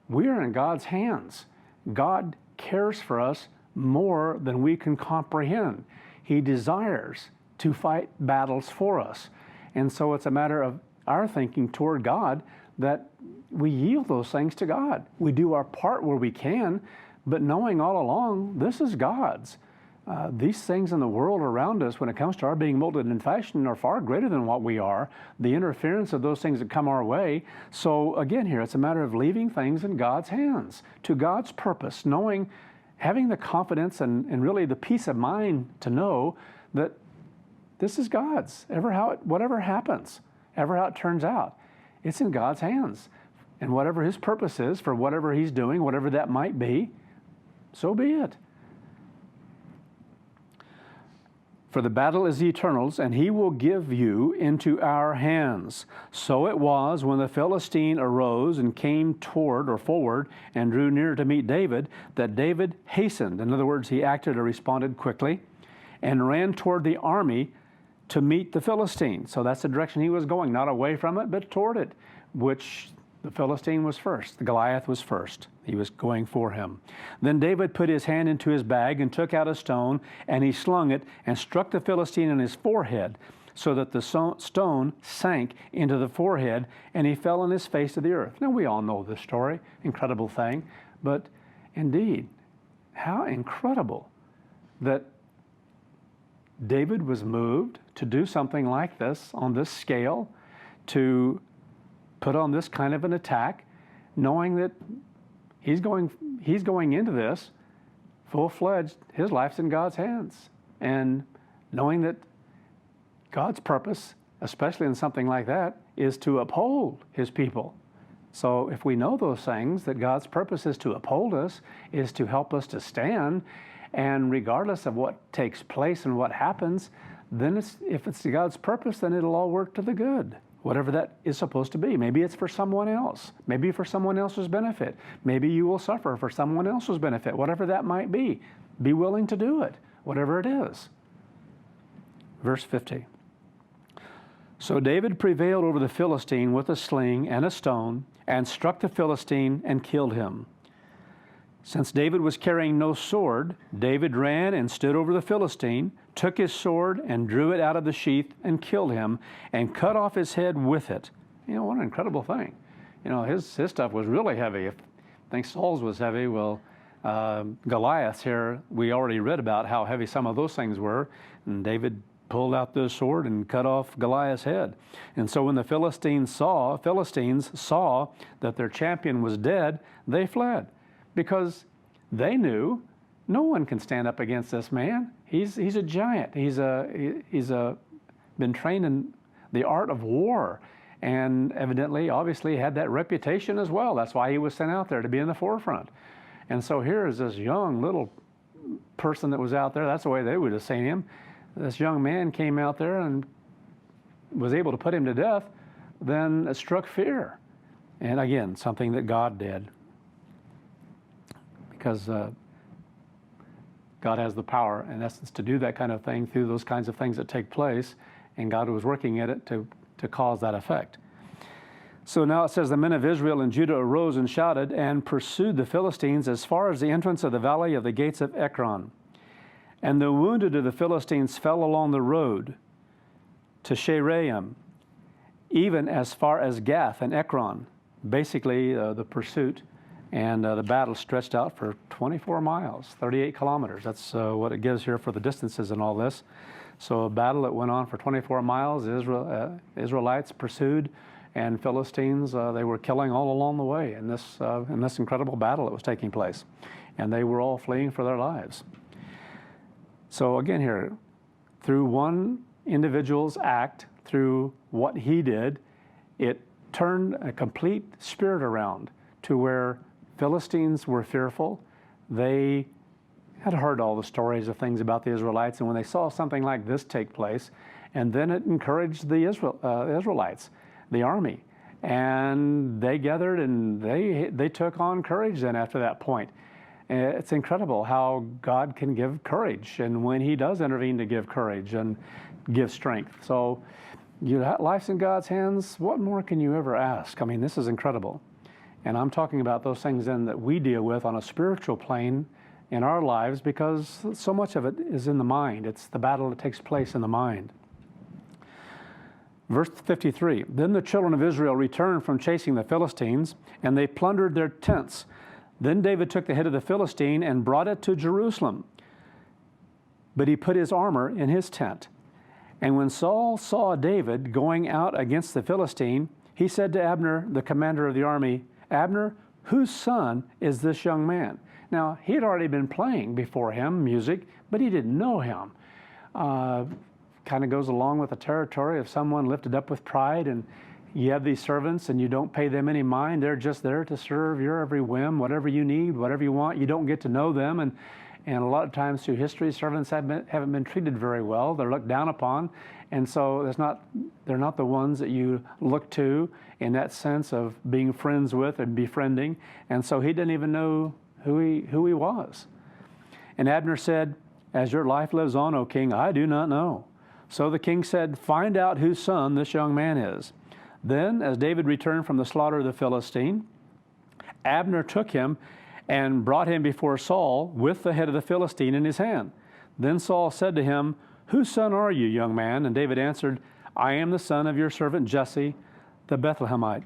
We are in God's hands. God cares for us more than we can comprehend. He desires to fight battles for us. And so it's a matter of our thinking toward God that we yield those things to God. We do our part where we can, but knowing all along, this is God's. These things in the world around us, when it comes to our being molded and fashioned, are far greater than what we are, the interference of those things that come our way. So again here, it's a matter of leaving things in God's hands, to God's purpose, knowing, having the confidence and really the peace of mind to know that this is God's, whatever happens, ever how it turns out, it's in God's hands. And whatever His purpose is for whatever He's doing, whatever that might be, so be it. For the battle is the Eternal's, and He will give you into our hands. So it was when the Philistine arose and came toward or forward and drew near to meet David, that David hastened. In other words, he acted or responded quickly and ran toward the army to meet the Philistine. So that's the direction he was going, not away from it, but toward it, which the Philistine was first. The Goliath was first. He was going for him. Then David put his hand into his bag and took out a stone, and he slung it and struck the Philistine in his forehead, so that the stone sank into the forehead, and he fell on his face to the earth. Now, we all know this story, incredible thing, but indeed, how incredible that David was moved to do something like this on this scale, to put on this kind of an attack, knowing that he's going into this full-fledged. His life's in God's hands, and knowing that God's purpose, especially in something like that, is to uphold His people. So if we know those things, that God's purpose is to uphold us, is to help us to stand, and regardless of what takes place and what happens, then if it's God's purpose, then it'll all work to the good. whatever that is supposed to be. Maybe it's for someone else. Maybe for someone else's benefit. Maybe you will suffer for someone else's benefit, whatever that might be. Be willing to do it, whatever it is. Verse 50. So David prevailed over the Philistine with a sling and a stone, and struck the Philistine and killed him. Since David was carrying no sword, David ran and stood over the Philistine, took his sword and drew it out of the sheath and killed him, and cut off his head with it. You know, what an incredible thing. You know, his stuff was really heavy. I think Saul's was heavy. Well, Goliath here, we already read about how heavy some of those things were, and David pulled out the sword and cut off Goliath's head. And so when the Philistines saw that their champion was dead, they fled, because they knew no one can stand up against this man. He's a giant. He's been trained in the art of war, and evidently, obviously, had that reputation as well. That's why he was sent out there, to be in the forefront. And so here is this young little person that was out there. That's the way they would have seen him. This young man came out there and was able to put him to death, then it struck fear. And again, something that God did. Because God has the power, in essence, to do that kind of thing through those kinds of things that take place, and God was working at it to cause that effect. So now it says, the men of Israel and Judah arose and shouted and pursued the Philistines as far as the entrance of the valley of the gates of Ekron. And the wounded of the Philistines fell along the road to Sheraim, even as far as Gath and Ekron. Basically, the pursuit and the battle stretched out for 24 miles, 38 kilometers. That's what it gives here for the distances and all this. So a battle that went on for 24 miles. Israelites pursued, and Philistines, they were killing all along the way in this incredible battle that was taking place. And they were all fleeing for their lives. So again here, through one individual's act, through what he did, it turned a complete spirit around to where Philistines were fearful. They had heard all the stories of things about the Israelites, and when they saw something like this take place, and then it encouraged the Israelites, the army, and they gathered and they took on courage then after that point. It's incredible how God can give courage, and when he does intervene to give courage and give strength. So life's in God's hands. What more can you ever ask? I mean, this is incredible. And I'm talking about those things then that we deal with on a spiritual plane in our lives, because so much of it is in the mind. It's the battle that takes place in the mind. Verse 53, then the children of Israel returned from chasing the Philistines, and they plundered their tents. Then David took the head of the Philistine and brought it to Jerusalem. But he put his armor in his tent. And when Saul saw David going out against the Philistine, he said to Abner, the commander of the army, Abner, whose son is this young man? Now, he had already been playing before him music, but he didn't know him. Kind of goes along with the territory of someone lifted up with pride, and you have these servants and you don't pay them any mind. They're just there to serve your every whim, whatever you need, whatever you want. You don't get to know them, and a lot of times through history, servants haven't been treated very well. They're looked down upon, and so they're not the ones that you look to in that sense of being friends with and befriending. And so he didn't even know who he was. And Abner said, as your life lives on, O king, I do not know. So the king said, find out whose son this young man is. Then, as David returned from the slaughter of the Philistine, Abner took him and brought him before Saul with the head of the Philistine in his hand. Then Saul said to him, whose son are you, young man? And David answered, I am the son of your servant Jesse, the Bethlehemite.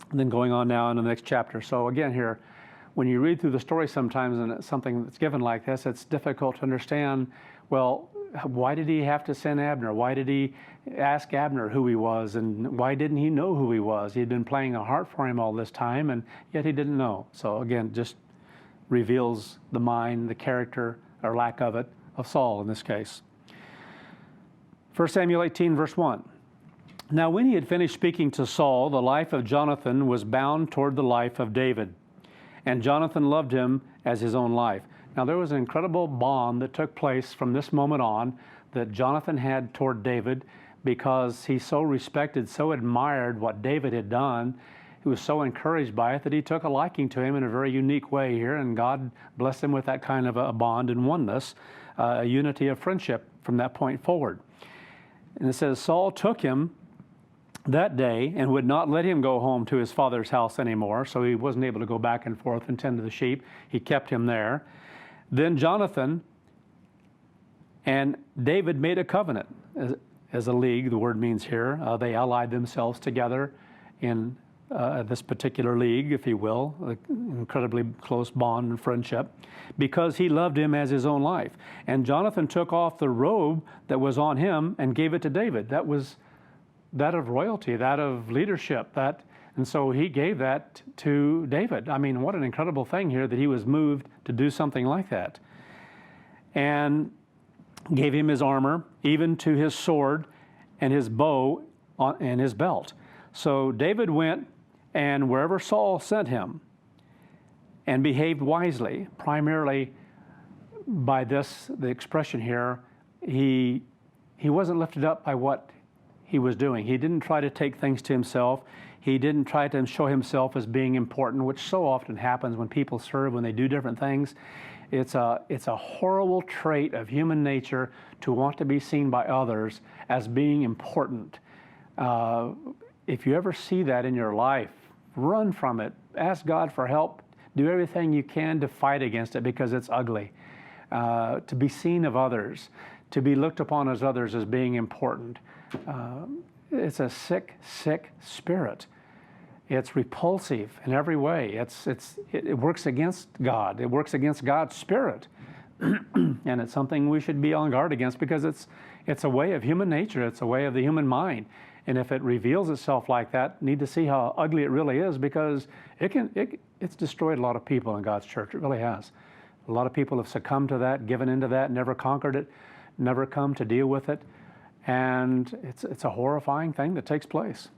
And then going on now in the next chapter. So again here, when you read through the story sometimes and it's something that's given like this, it's difficult to understand, well, why did he have to send Abner? Why did he ask Abner who he was? And why didn't he know who he was? He had been playing a harp for him all this time, and yet he didn't know. So again, just reveals the mind, the character, or lack of it, of Saul in this case. 1 Samuel 18, verse 1. Now when he had finished speaking to Saul, the life of Jonathan was bound toward the life of David, and Jonathan loved him as his own life. Now there was an incredible bond that took place from this moment on that Jonathan had toward David, because he so respected, so admired what David had done. He was so encouraged by it that he took a liking to him in a very unique way here, and God blessed him with that kind of a bond and oneness, a unity of friendship from that point forward. And it says, Saul took him that day and would not let him go home to his father's house anymore, so he wasn't able to go back and forth and tend to the sheep. He kept him there. Then Jonathan and David made a covenant as a league, the word means here. They allied themselves together in this particular league, if you will, an incredibly close bond and friendship, because he loved him as his own life. And Jonathan took off the robe that was on him and gave it to David. That was that of royalty, that of leadership, and so he gave that to David. I mean, what an incredible thing here that he was moved to do something like that. And gave him his armor, even to his sword and his bow and his belt. So David went and wherever Saul sent him and behaved wisely, primarily by this, the expression here, he wasn't lifted up by what he was doing. He didn't try to take things to himself. He didn't try to show himself as being important, which so often happens when people serve, when they do different things. It's a horrible trait of human nature to want to be seen by others as being important. If you ever see that in your life, run from it. Ask God for help. Do everything you can to fight against it, because it's ugly. To be seen of others, to be looked upon as others as being important. It's a sick, sick spirit. It's repulsive in every way. It works against God. It works against God's spirit. And it's something we should be on guard against, because it's a way of human nature. It's a way of the human mind. And if it reveals itself like that, need to see how ugly it really is, because it's destroyed a lot of people in God's church. It really has. A lot of people have succumbed to that, given into that, never conquered it, never come to deal with it. And it's a horrifying thing that takes place.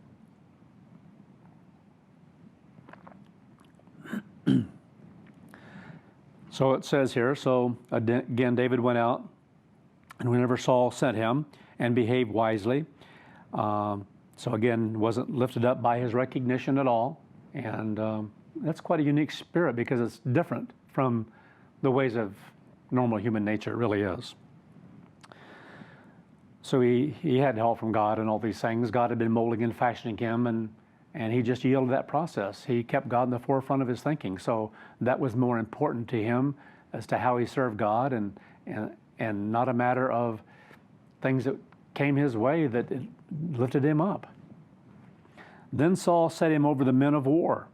So it says here, so again, David went out, and whenever Saul sent him, and behaved wisely. So again, wasn't lifted up by his recognition at all. And that's quite a unique spirit, because it's different from the ways of normal human nature. It really is. So he had help from God and all these things. God had been molding and fashioning him, and he just yielded that process. He kept God in the forefront of his thinking. So that was more important to him as to how he served God, and not a matter of things that came his way that it lifted him up. Then Saul set him over the men of war,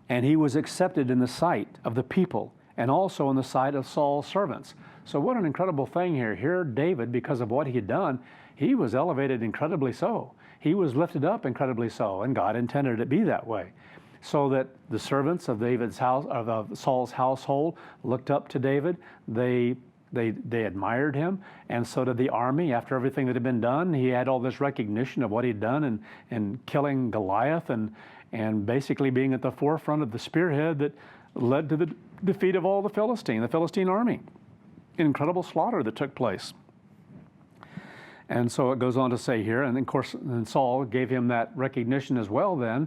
and he was accepted in the sight of the people, and also in the sight of Saul's servants. So what an incredible thing here. Here David, because of what he had done, he was elevated incredibly so. He was lifted up incredibly so, and God intended it to be that way. So that the servants of David's house, of Saul's household, looked up to David. They admired him, and so did the army. After everything that had been done, he had all this recognition of what he'd done in killing Goliath and basically being at the forefront of the spearhead that led to the defeat of all the Philistine army. An incredible slaughter that took place. And so it goes on to say here, and of course, and Saul gave him that recognition as well then,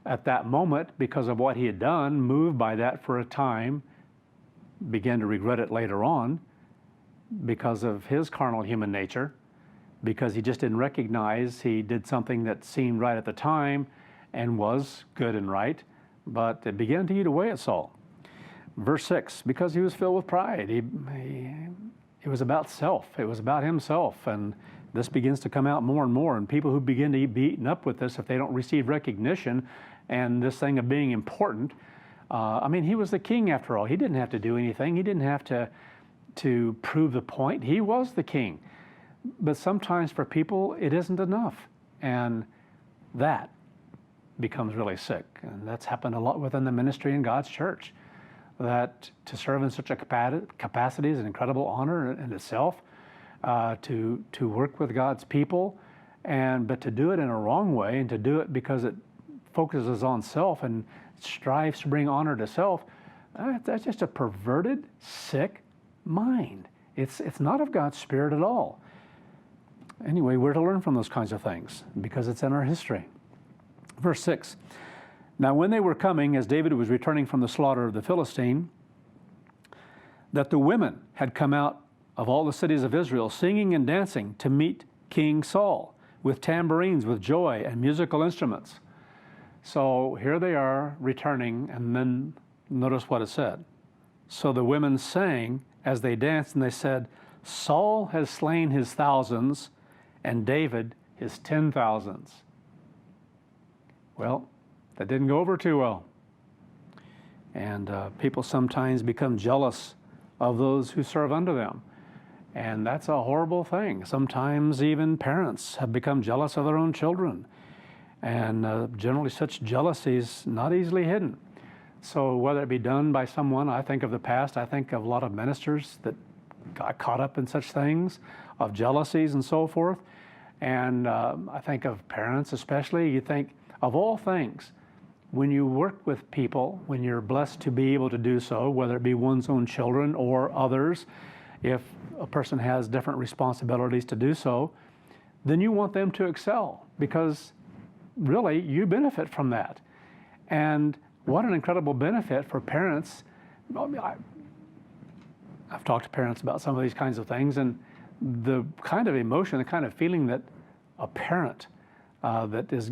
at that moment, because of what he had done, moved by that for a time, began to regret it later on, because of his carnal human nature, because he just didn't recognize he did something that seemed right at the time and was good and right, but it began to eat away at Saul. Verse 6, because he was filled with pride. It was about self. It was about himself. And this begins to come out more and more. And people who begin to be eaten up with this, if they don't receive recognition and this thing of being important, he was the king after all. He didn't have to do anything. He didn't have to prove the point. He was the king. But sometimes for people, it isn't enough. And that becomes really sick. And that's happened a lot within the ministry in God's church. That to serve in such a capacity is an incredible honor in itself, to work with God's people, but to do it in a wrong way, and to do it because it focuses on self and strives to bring honor to self, that's just a perverted, sick mind. It's not of God's Spirit at all. anyway, we're to learn from those kinds of things because it's in our history. Verse 6, now when they were coming, as David was returning from the slaughter of the Philistine, that the women had come out of all the cities of Israel, singing and dancing to meet King Saul, with tambourines, with joy, and musical instruments. So here they are returning, and then notice what it said. So the women sang as they danced, and they said, Saul has slain his thousands, and David his 10,000s. Well, that didn't go over too well. And people sometimes become jealous of those who serve under them. And that's a horrible thing. Sometimes even parents have become jealous of their own children. And generally such jealousy is not easily hidden. So whether it be done by someone, I think of the past, I think of a lot of ministers that got caught up in such things, of jealousies and so forth. And I think of parents especially. You think, of all things, when you work with people, when you're blessed to be able to do so, whether it be one's own children or others, if a person has different responsibilities to do so, then you want them to excel because really you benefit from that. And what an incredible benefit for parents. I've talked to parents about some of these kinds of things, and the kind of emotion, the kind of feeling that a parent that is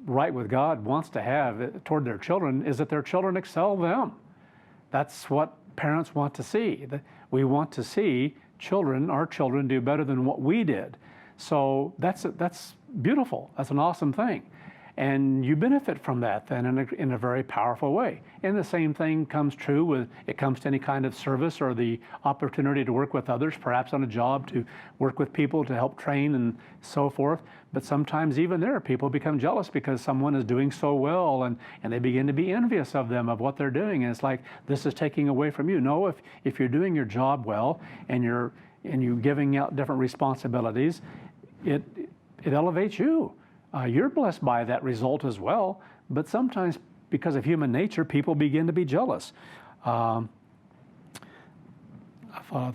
right with God wants to have toward their children is that their children excel them. That's what parents want to see. We want to see our children do better than what we did. So that's beautiful. That's an awesome thing. And you benefit from that then in a very powerful way. And the same thing comes true when it comes to any kind of service or the opportunity to work with others, perhaps on a job to work with people to help train and so forth. But sometimes even there, people become jealous because someone is doing so well and they begin to be envious of them, of what they're doing. And it's like, this is taking away from you. No, if you're doing your job well and you're giving out different responsibilities, it elevates you. You're blessed by that result as well, but sometimes because of human nature, people begin to be jealous. I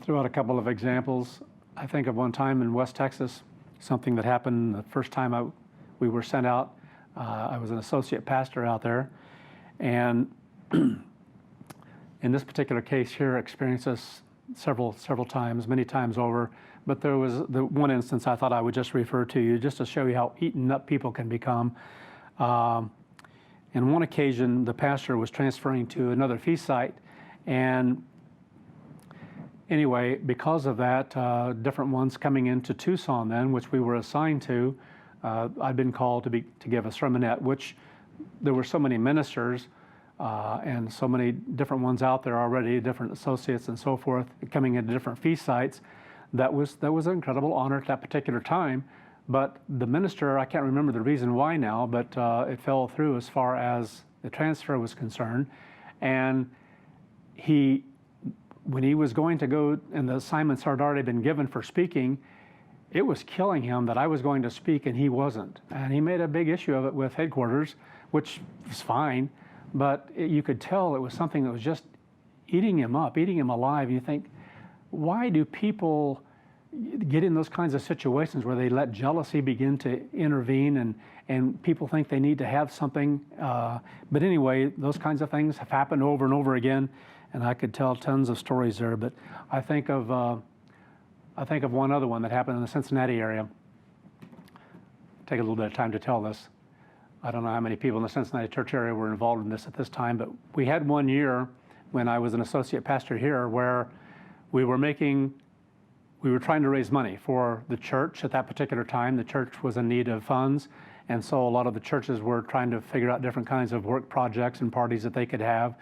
threw out a couple of examples. I think of one time in West Texas, something that happened the first time we were sent out. I was an associate pastor out there, and in this particular case here, experienced this several times, many times over. But there was the one instance I thought I would just refer to you just to show you how eaten up people can become. In one occasion, the pastor was transferring to another feast site, and anyway, because of that, different ones coming into Tucson then, which we were assigned to, I'd been called to give a sermonette, which there were so many ministers and so many different ones out there already, different associates and so forth, coming into different feast sites. That was an incredible honor at that particular time. But the minister, I can't remember the reason why now, but it fell through as far as the transfer was concerned. And when he was going to go, and the assignments had already been given for speaking, it was killing him that I was going to speak and he wasn't. And he made a big issue of it with headquarters, which was fine, but you could tell it was something that was just eating him up, eating him alive. And you think, why do people get in those kinds of situations where they let jealousy begin to intervene and people think they need to have something? But anyway, those kinds of things have happened over and over again, and I could tell tons of stories there. But I think of one other one that happened in the Cincinnati area. Take a little bit of time to tell this. I don't know how many people in the Cincinnati church area were involved in this at this time, but we had one year when I was an associate pastor here where we were trying to raise money for the church at that particular time. The church was in need of funds, and so a lot of the churches were trying to figure out different kinds of work projects and parties that they could have.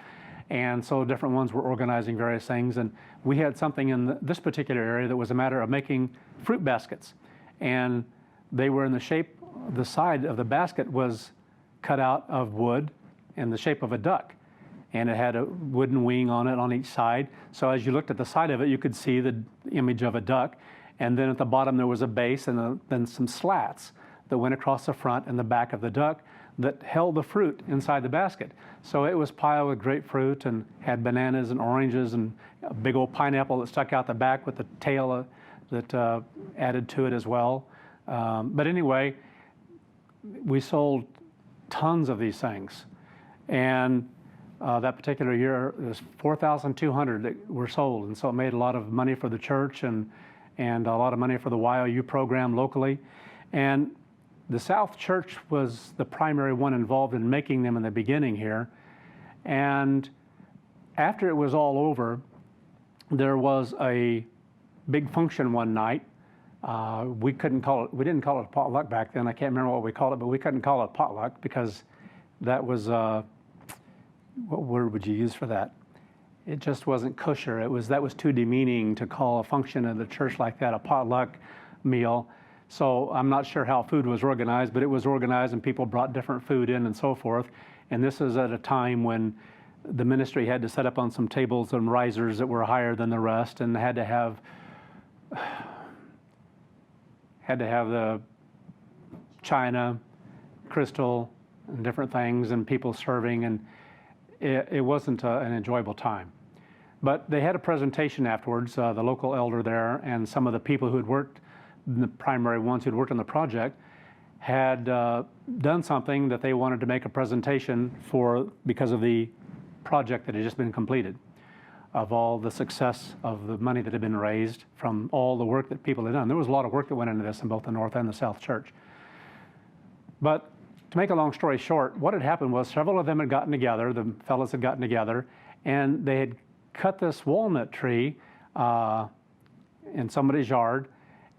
And so different ones were organizing various things, and we had something in this particular area that was a matter of making fruit baskets. And they were in the shape, the side of the basket was cut out of wood in the shape of a duck. And it had a wooden wing on it on each side. So as you looked at the side of it, you could see the image of a duck. And then at the bottom, there was a base and then some slats that went across the front and the back of the duck that held the fruit inside the basket. So it was piled with grapefruit and had bananas and oranges and a big old pineapple that stuck out the back with the tail that added to it as well. But anyway, we sold tons of these things. And that particular year, it was 4,200 that were sold. And so it made a lot of money for the church and a lot of money for the YOU program locally. And the South Church was the primary one involved in making them in the beginning here. And after it was all over, there was a big function one night. We didn't call it potluck back then. I can't remember what we called it, but we couldn't call it potluck because that was, what word would you use for that? It just wasn't kosher. That was too demeaning to call a function in the church like that a potluck meal. So I'm not sure how food was organized, but it was organized and people brought different food in and so forth. And this is at a time when the ministry had to set up on some tables and risers that were higher than the rest, and had to have the china, crystal, and different things, and people serving, and it wasn't an enjoyable time. But they had a presentation afterwards. The local elder there and some of the people who had worked, the primary ones who'd worked on the project, had done something that they wanted to make a presentation for because of the project that had just been completed, of all the success of the money that had been raised from all the work that people had done. There was a lot of work that went into this in both the North and the South Church. But to make a long story short, what had happened was several of them had gotten together, the fellows had gotten together, and they had cut this walnut tree in somebody's yard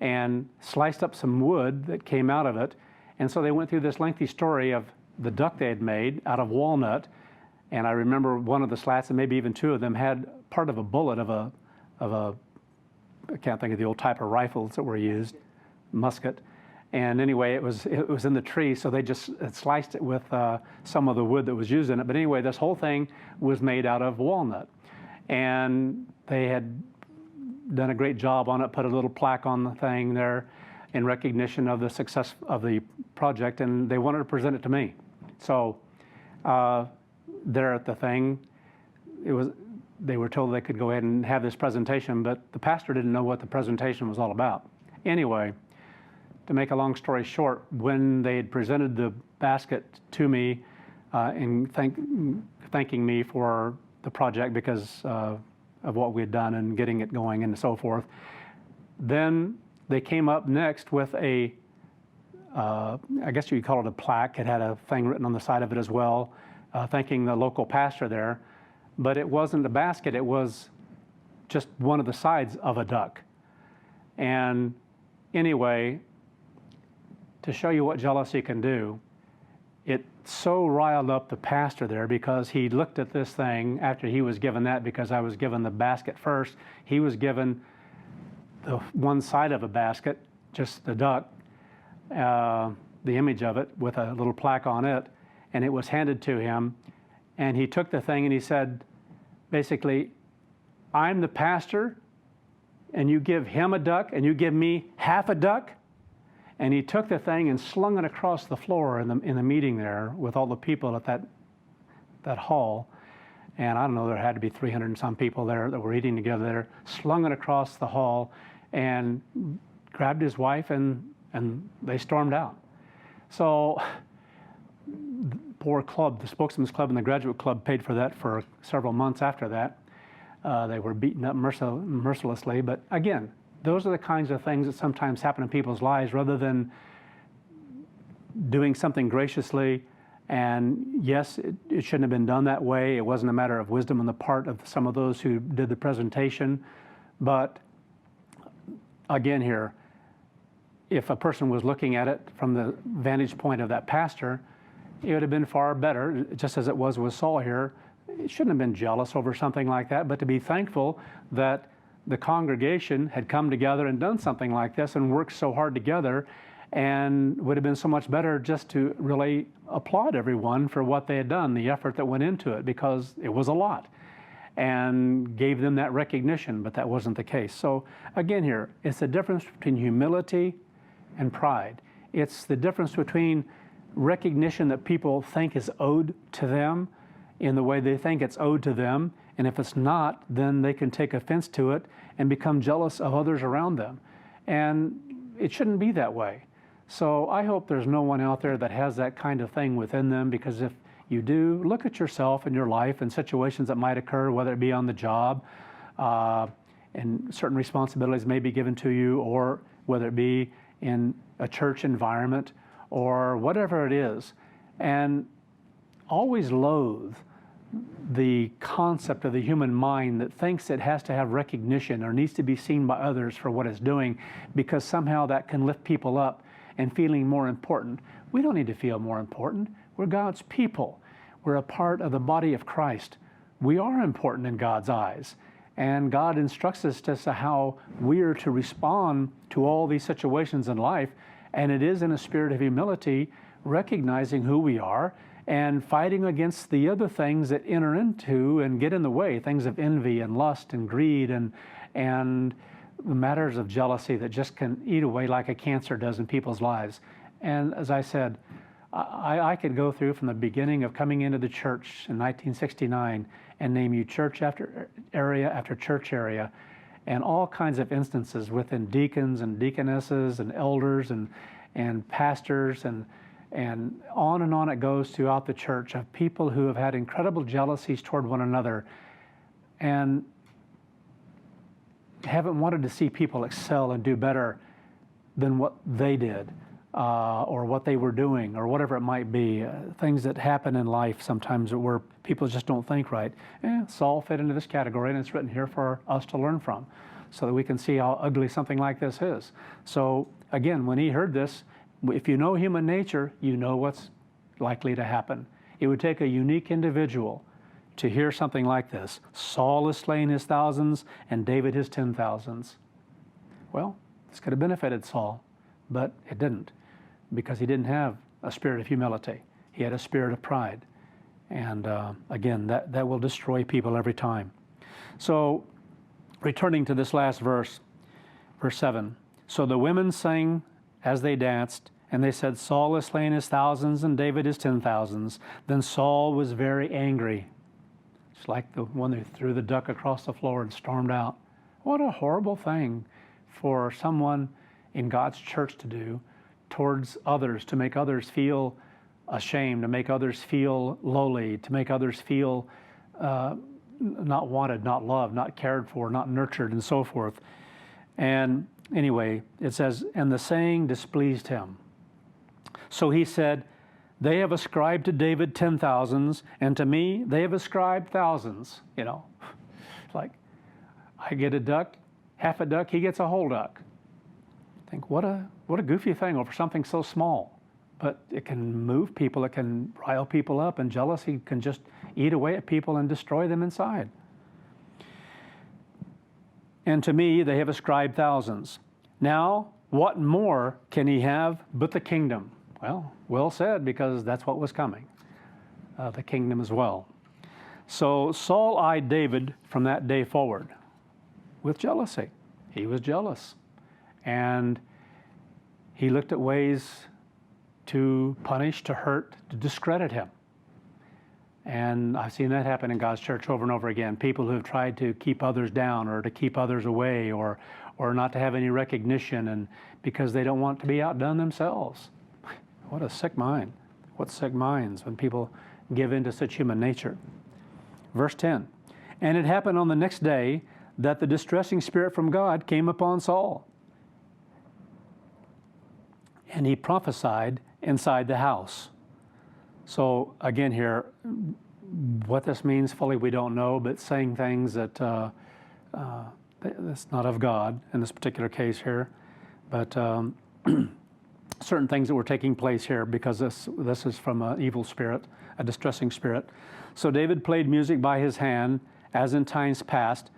and sliced up some wood that came out of it. And so they went through this lengthy story of the duck they had made out of walnut. And I remember one of the slats, and maybe even two of them, had part of a bullet of a I can't think of the old type of rifles that were used, musket. And anyway, it was in the tree, so they just sliced it with some of the wood that was used in it. But anyway, this whole thing was made out of walnut. And they had done a great job on it, put a little plaque on the thing there in recognition of the success of the project, and they wanted to present it to me. So there at the thing, they were told they could go ahead and have this presentation, but the pastor didn't know what the presentation was all about. Anyway, to make a long story short, when they had presented the basket to me and thanking me for the project because of what we had done and getting it going and so forth, then they came up next with I guess you could call it a plaque. It had a thing written on the side of it as well, thanking the local pastor there. But it wasn't a basket, it was just one of the sides of a duck. And anyway, to show you what jealousy can do, it so riled up the pastor there because he looked at this thing after he was given that, because I was given the basket first. He was given the one side of a basket, just the duck, the image of it with a little plaque on it, and it was handed to him. And he took the thing and he said, basically, I'm the pastor, and you give him a duck, and you give me half a duck? And he took the thing and slung it across the floor in the meeting there with all the people at that hall. And I don't know, there had to be 300 and some people there that were eating together there, slung it across the hall and grabbed his wife, and they stormed out. So the poor club, the Spokesman's Club and the Graduate Club, paid for that for several months after that. They were beaten up mercilessly. But again, those are the kinds of things that sometimes happen in people's lives, rather than doing something graciously. And yes, it shouldn't have been done that way. It wasn't a matter of wisdom on the part of some of those who did the presentation. But again here, if a person was looking at it from the vantage point of that pastor, it would have been far better, just as it was with Saul here. It shouldn't have been jealous over something like that, but to be thankful that the congregation had come together and done something like this and worked so hard together, and would have been so much better just to really applaud everyone for what they had done, the effort that went into it, because it was a lot, and gave them that recognition, but that wasn't the case. So again here, it's the difference between humility and pride. It's the difference between recognition that people think is owed to them in the way they think it's owed to them, and if it's not, then they can take offense to it and become jealous of others around them. And it shouldn't be that way. So I hope there's no one out there that has that kind of thing within them, because if you do, look at yourself and your life and situations that might occur, whether it be on the job, and certain responsibilities may be given to you, or whether it be in a church environment or whatever it is. And always loathe the concept of the human mind that thinks it has to have recognition or needs to be seen by others for what it's doing, because somehow that can lift people up and feeling more important. We don't need to feel more important. We're God's people. We're a part of the body of Christ. We are important in God's eyes. And God instructs us as to how we are to respond to all these situations in life. And it is in a spirit of humility, recognizing who we are and fighting against the other things that enter into and get in the way, things of envy and lust and greed and the matters of jealousy that just can eat away like a cancer does in people's lives. And as I said, I could go through from the beginning of coming into the church in 1969 and name you church after area after church area, and all kinds of instances within deacons and deaconesses and elders and pastors and on it goes throughout the church, of people who have had incredible jealousies toward one another and haven't wanted to see people excel and do better than what they did, or what they were doing, or whatever it might be. Things that happen in life sometimes where people just don't think right. Saul fit into this category, and it's written here for us to learn from, so that we can see how ugly something like this is. So again, when he heard this, if you know human nature, you know what's likely to happen. It would take a unique individual to hear something like this. Saul has slain his thousands and David his 10,000s. Well, this could have benefited Saul, but it didn't, because he didn't have a spirit of humility. He had a spirit of pride. And again, that will destroy people every time. So returning to this last verse, verse 7. So the women sang as they danced, and they said, Saul has slain his thousands and David his 10,000s. Then Saul was very angry. It's like the one who threw the duck across the floor and stormed out. What a horrible thing for someone in God's church to do towards others, to make others feel ashamed, to make others feel lowly, to make others feel not wanted, not loved, not cared for, not nurtured, and so forth. And anyway, it says, and the saying displeased him. So he said, they have ascribed to David 10,000s, and to me they have ascribed thousands. You know, it's like, I get a duck, half a duck, he gets a whole duck. I think, what a goofy thing over something so small. But it can move people, it can rile people up, and jealousy can just eat away at people and destroy them inside. And to me they have ascribed thousands. Now, what more can he have but the kingdom? Well said, because that's what was coming, the kingdom as well. So Saul eyed David from that day forward with jealousy. He was jealous. And he looked at ways to punish, to hurt, to discredit him. And I've seen that happen in God's church over and over again. People who have tried to keep others down, or to keep others away, or not to have any recognition, and because they don't want to be outdone themselves. What a sick mind. What sick minds when people give in to such human nature. Verse 10. And it happened on the next day that the distressing spirit from God came upon Saul. And he prophesied inside the house. So again here, what this means fully we don't know, but saying things that that's not of God in this particular case here, but certain things that were taking place here, because this is from an evil spirit, a distressing spirit. So David played music by his hand, as in times past,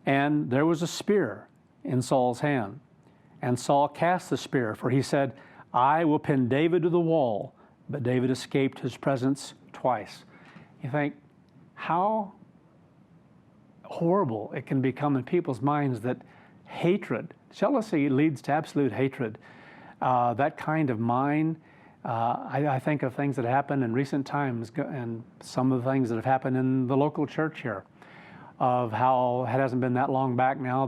and there was a spear in Saul's hand. And Saul cast the spear, for he said, I will pin David to the wall. But David escaped his presence twice. You think, how horrible it can become in people's minds that hatred, jealousy leads to absolute hatred. That kind of mind, I think of things that happened in recent times, and some of the things that have happened in the local church here, of how it hasn't been that long back now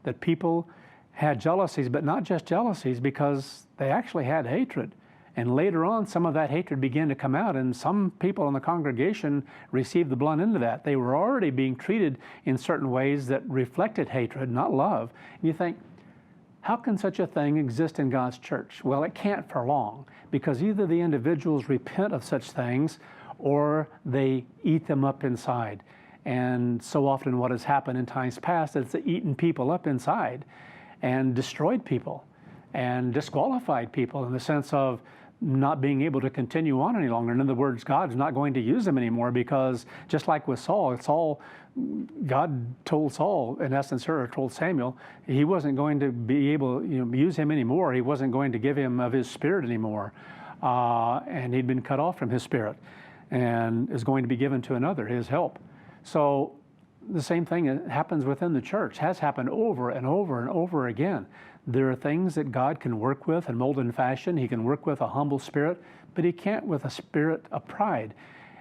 that people had jealousies, but not just jealousies, because they actually had hatred. And later on, some of that hatred began to come out, and some people in the congregation received the blunt end of that. They were already being treated in certain ways that reflected hatred, not love. And you think, how can such a thing exist in God's church? Well, it can't for long, because either the individuals repent of such things or they eat them up inside. And so often what has happened in times past is it's eaten people up inside and destroyed people and disqualified people in the sense of not being able to continue on any longer. In other words, God's not going to use them anymore, because just like with Saul, God told Saul, in essence, or told Samuel, he wasn't going to be able to use him anymore. He wasn't going to give him of his spirit anymore. And he'd been cut off from his spirit and is going to be given to another, his help. So the same thing happens within the church, has happened over and over and over again. There are things that God can work with and mold and fashion. He can work with a humble spirit, but he can't with a spirit of pride.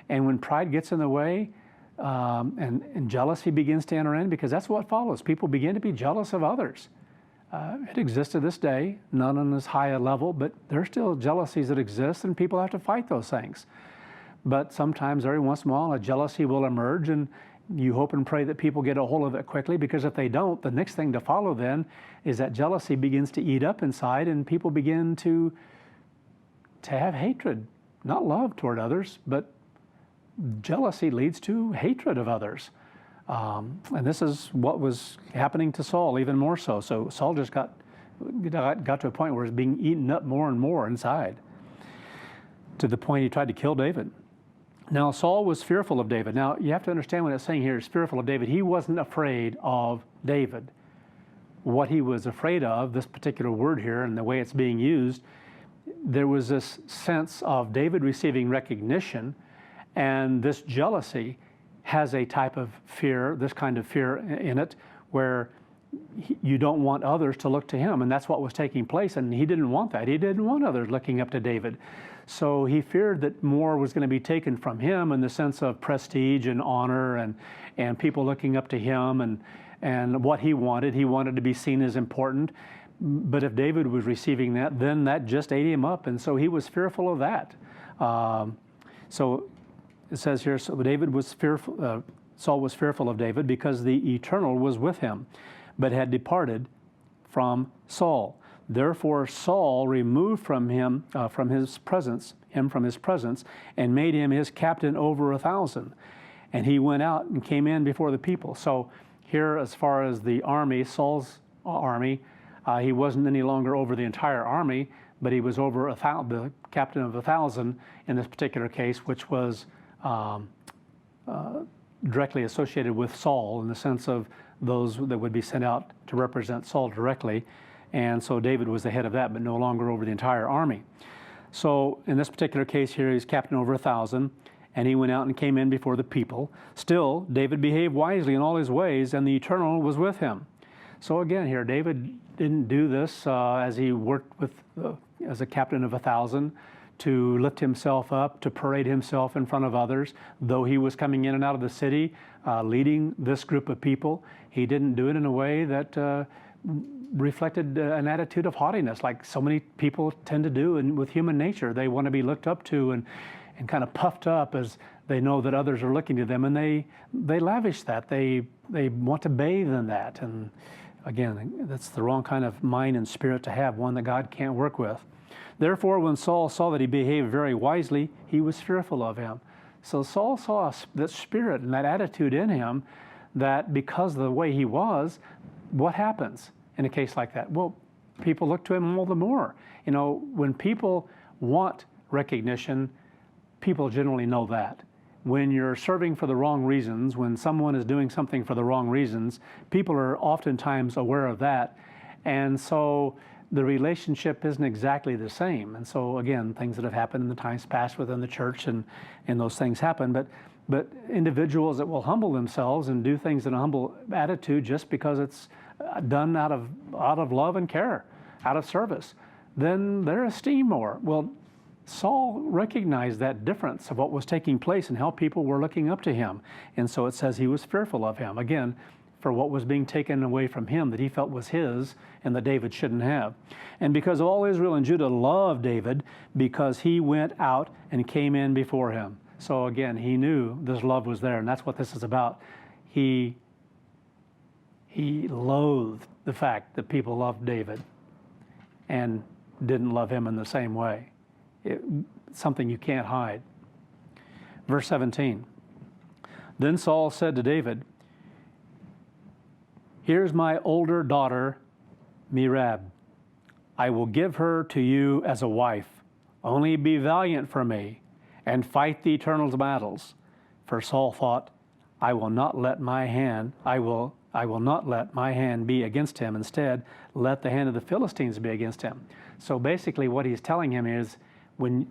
And when pride gets in the way, and jealousy begins to enter in, because that's what follows. People begin to be jealous of others. It exists to this day, not on as high a level, but there's still jealousies that exist, and people have to fight those things. But sometimes, every once in a while, a jealousy will emerge, and you hope and pray that people get a hold of it quickly, because if they don't, the next thing to follow then is that jealousy begins to eat up inside, and people begin to have hatred, not love toward others, but jealousy leads to hatred of others. And this is what was happening to Saul, even more so. So Saul just got to a point where it's being eaten up more and more inside, to the point he tried to kill David. Now, Saul was fearful of David. Now, you have to understand what it's saying here is fearful of David. He wasn't afraid of David. What he was afraid of, this particular word here and the way it's being used, there was this sense of David receiving recognition, and this jealousy has a type of fear, this kind of fear in it, where you don't want others to look to him, and that's what was taking place, and he didn't want that. He didn't want others looking up to David. So he feared that more was going to be taken from him in the sense of prestige and honor and people looking up to him and what he wanted. He wanted to be seen as important. But if David was receiving that, then that just ate him up, and so he was fearful of that. So it says here, so David was fearful. Saul was fearful of David because the Eternal was with him, but had departed from Saul. Therefore Saul removed from him from his presence, and made him his captain over 1,000. And he went out and came in before the people. So here, as far as the army, Saul's army, he wasn't any longer over the entire army, but he was over the captain of 1,000 in this particular case, which was directly associated with Saul in the sense of those that would be sent out to represent Saul directly. And so David was the head of that, but no longer over the entire army. So in this particular case here, he's captain over 1,000, and he went out and came in before the people. Still, David behaved wisely in all his ways, and the Eternal was with him. So again here, David didn't do this as he worked with as a captain of 1,000 to lift himself up, to parade himself in front of others. Though he was coming in and out of the city, leading this group of people, he didn't do it in a way that reflected an attitude of haughtiness, like so many people tend to do with human nature. They want to be looked up to and kind of puffed up as they know that others are looking to them, and they lavish that. They want to bathe in that. And again, that's the wrong kind of mind and spirit to have, one that God can't work with. Therefore, when Saul saw that he behaved very wisely, he was fearful of him. So Saul saw that spirit and that attitude in him, that because of the way he was, what happens in a case like that? Well, people look to him all the more. You know, when people want recognition, people generally know that. When you're serving for the wrong reasons, when someone is doing something for the wrong reasons, people are oftentimes aware of that. And so the relationship isn't exactly the same. And so again, things that have happened in the times past within the church, and those things happen. But individuals that will humble themselves and do things in a humble attitude just because it's done out of love and care, out of service, then they're esteemed more. Well, Saul recognized that difference of what was taking place and how people were looking up to him. And so it says he was fearful of him. Again, for what was being taken away from him that he felt was his and that David shouldn't have. And because all Israel and Judah loved David, because he went out and came in before him. So again, he knew this love was there, and that's what this is about. He loathed the fact that people loved David and didn't love him in the same way. Something you can't hide. Verse 17. Then Saul said to David, "Here's my older daughter, Merab. I will give her to you as a wife. Only be valiant for me and fight the eternal battles." For Saul thought, I will not let my hand be against him. Instead, let the hand of the Philistines be against him. So basically what he's telling him is, when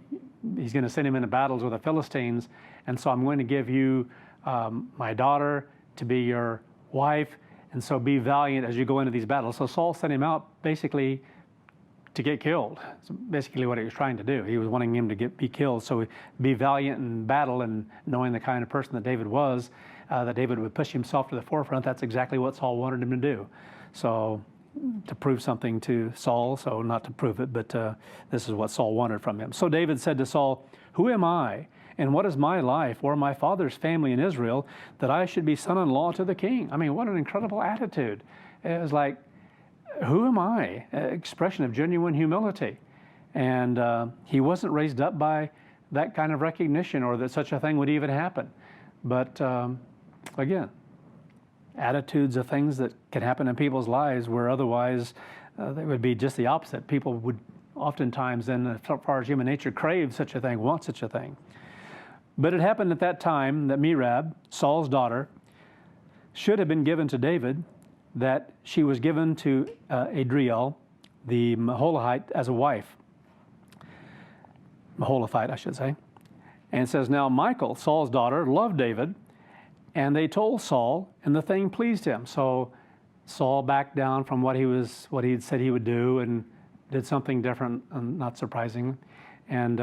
he's going to send him into battles with the Philistines, and so I'm going to give you my daughter to be your wife, and so be valiant as you go into these battles. So Saul sent him out basically to get killed. That's basically what he was trying to do. He was wanting him to be killed. So be valiant in battle, and knowing the kind of person that David was, that David would push himself to the forefront. That's exactly what Saul wanted him to do. So to prove something to Saul, so not to prove it, but this is what Saul wanted from him. So David said to Saul, "Who am I, and what is my life or my father's family in Israel, that I should be son-in-law to the king?" I mean, what an incredible attitude. It was like, who am I? Expression of genuine humility. And he wasn't raised up by that kind of recognition, or that such a thing would even happen. But again, attitudes of things that can happen in people's lives where otherwise they would be just the opposite. People would oftentimes, then, as far as human nature, crave such a thing, want such a thing. But it happened at that time that Merab, Saul's daughter, should have been given to David, that she was given to Adriel, the Meholahite, as a wife. Maholathite, I should say. And it says, now Michal, Saul's daughter, loved David, and they told Saul, and the thing pleased him. So Saul backed down from what he had said he would do, and did something different, not surprising. And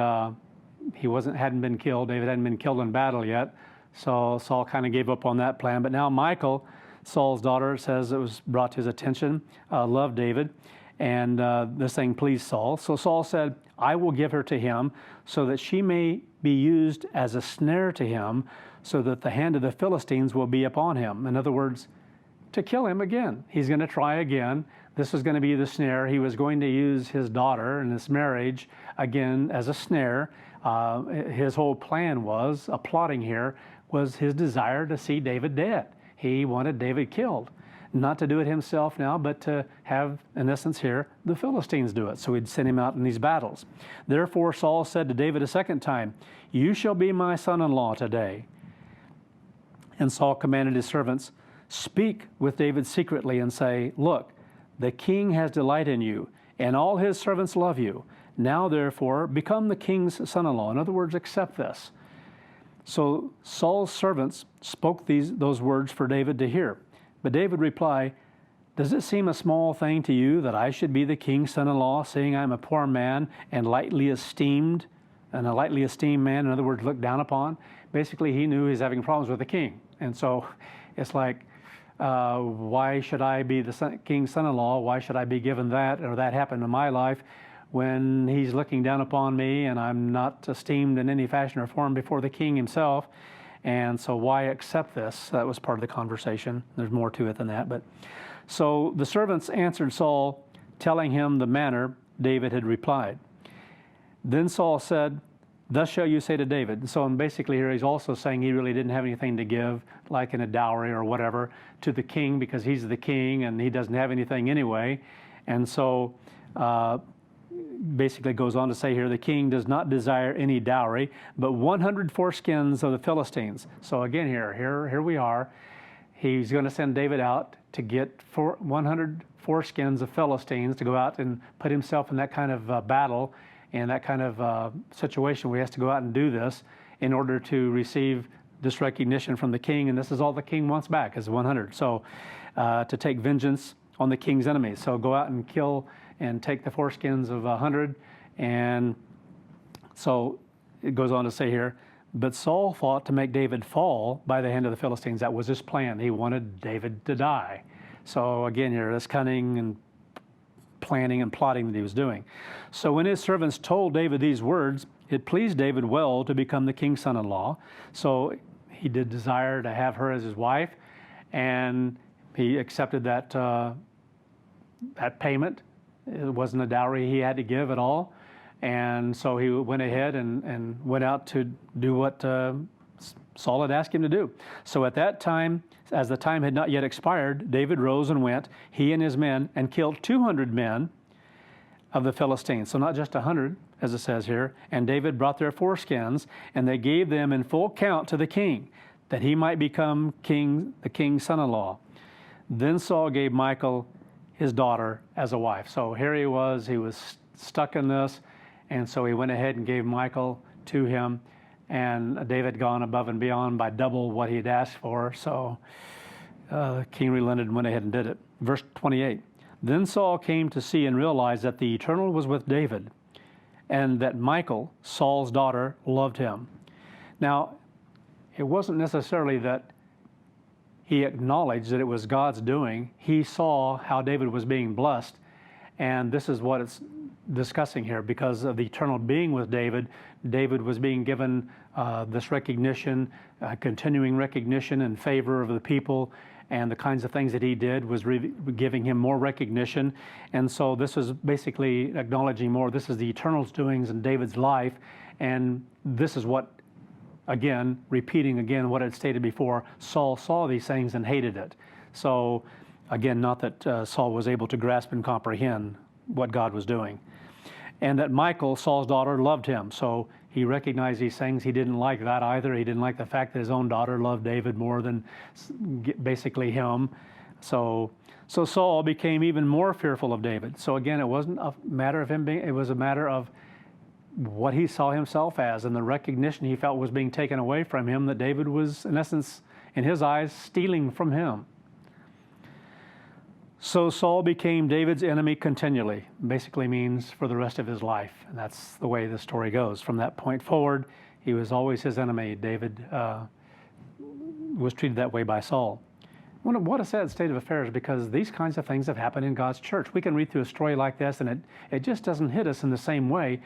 he hadn't been killed. David hadn't been killed in battle yet. So Saul kind of gave up on that plan. But now Michal, Saul's daughter, says it was brought to his attention, loved David, and this thing pleased Saul. So Saul said, I will give her to him so that she may be used as a snare to him, so that the hand of the Philistines will be upon him. In other words, to kill him again. He's going to try again. This was going to be the snare. He was going to use his daughter in this marriage again as a snare. His whole plan was, plotting here, was his desire to see David dead. He wanted David killed. Not to do it himself now, but to have, in essence here, the Philistines do it. So he'd send him out in these battles. Therefore Saul said to David a second time, you shall be my son-in-law today. And Saul commanded his servants, speak with David secretly and say, look, the king has delight in you, and all his servants love you. Now, therefore, become the king's son-in-law. In other words, accept this. So Saul's servants spoke those words for David to hear. But David replied, does it seem a small thing to you that I should be the king's son-in-law, seeing I'm a poor man and lightly esteemed, and a lightly esteemed man, in other words, looked down upon? Basically, he knew he was having problems with the king. And so it's like, why should I be the king's son-in-law? Why should I be given that, or that happened in my life, when he's looking down upon me and I'm not esteemed in any fashion or form before the king himself? And so why accept this? That was part of the conversation. There's more to it than that. But so the servants answered Saul, telling him the manner David had replied. Then Saul said, thus shall you say to David. So basically here he's also saying he really didn't have anything to give, like in a dowry or whatever, to the king, because he's the king and he doesn't have anything anyway. And so basically goes on to say here, the king does not desire any dowry, but 100 foreskins of the Philistines. So again here we are. He's going to send David out to get 100 foreskins of Philistines to go out and put himself in that kind of battle, and that kind of situation where he has to go out and do this in order to receive this recognition from the king. And this is all the king wants back, is 100. So to take vengeance on the king's enemies. So go out and kill and take the foreskins of 100. And so it goes on to say here, But Saul fought to make David fall by the hand of the Philistines. That was his plan. He wanted David to die. So again, here, this cunning and planning and plotting that he was doing. So when his servants told David these words, it pleased David well to become the king's son-in-law. So he did desire to have her as his wife, and he accepted that payment. It wasn't a dowry he had to give at all. And so he went ahead and went out to do what Saul had asked him to do. So at that time, as the time had not yet expired, David rose and went, he and his men, and killed 200 men of the Philistines. So not just 100, as it says here. And David brought their foreskins, and they gave them in full count to the king, that he might become the king's son-in-law. Then Saul gave Michal his daughter as a wife. So here he was stuck in this, and so he went ahead and gave Michal to him, and David gone above and beyond by double what he had asked for. So the king relented and went ahead and did it. Verse 28, then Saul came to see and realized that the Eternal was with David, and that Michal, Saul's daughter, loved him. Now, it wasn't necessarily that he acknowledged that it was God's doing. He saw how David was being blessed, and this is what it's discussing here. Because of the Eternal being with David, David was being given this recognition, continuing recognition and favor of the people, and the kinds of things that he did was giving him more recognition. And so this is basically acknowledging more. This is the Eternal's doings in David's life, and this is what, again, repeating again what I'd stated before, Saul saw these things and hated it. So again, not that Saul was able to grasp and comprehend what God was doing. And that Michal, Saul's daughter, loved him. So he recognized these things. He didn't like that either. He didn't like the fact that his own daughter loved David more than basically him. So Saul became even more fearful of David. So again, it wasn't a matter of him being, it was a matter of what he saw himself as, and the recognition he felt was being taken away from him, that David was, in essence, in his eyes, stealing from him. So Saul became David's enemy continually. Basically means for the rest of his life. And that's the way the story goes. From that point forward, he was always his enemy. David was treated that way by Saul. What a sad state of affairs, because these kinds of things have happened in God's church. We can read through a story like this, and it just doesn't hit us in the same way.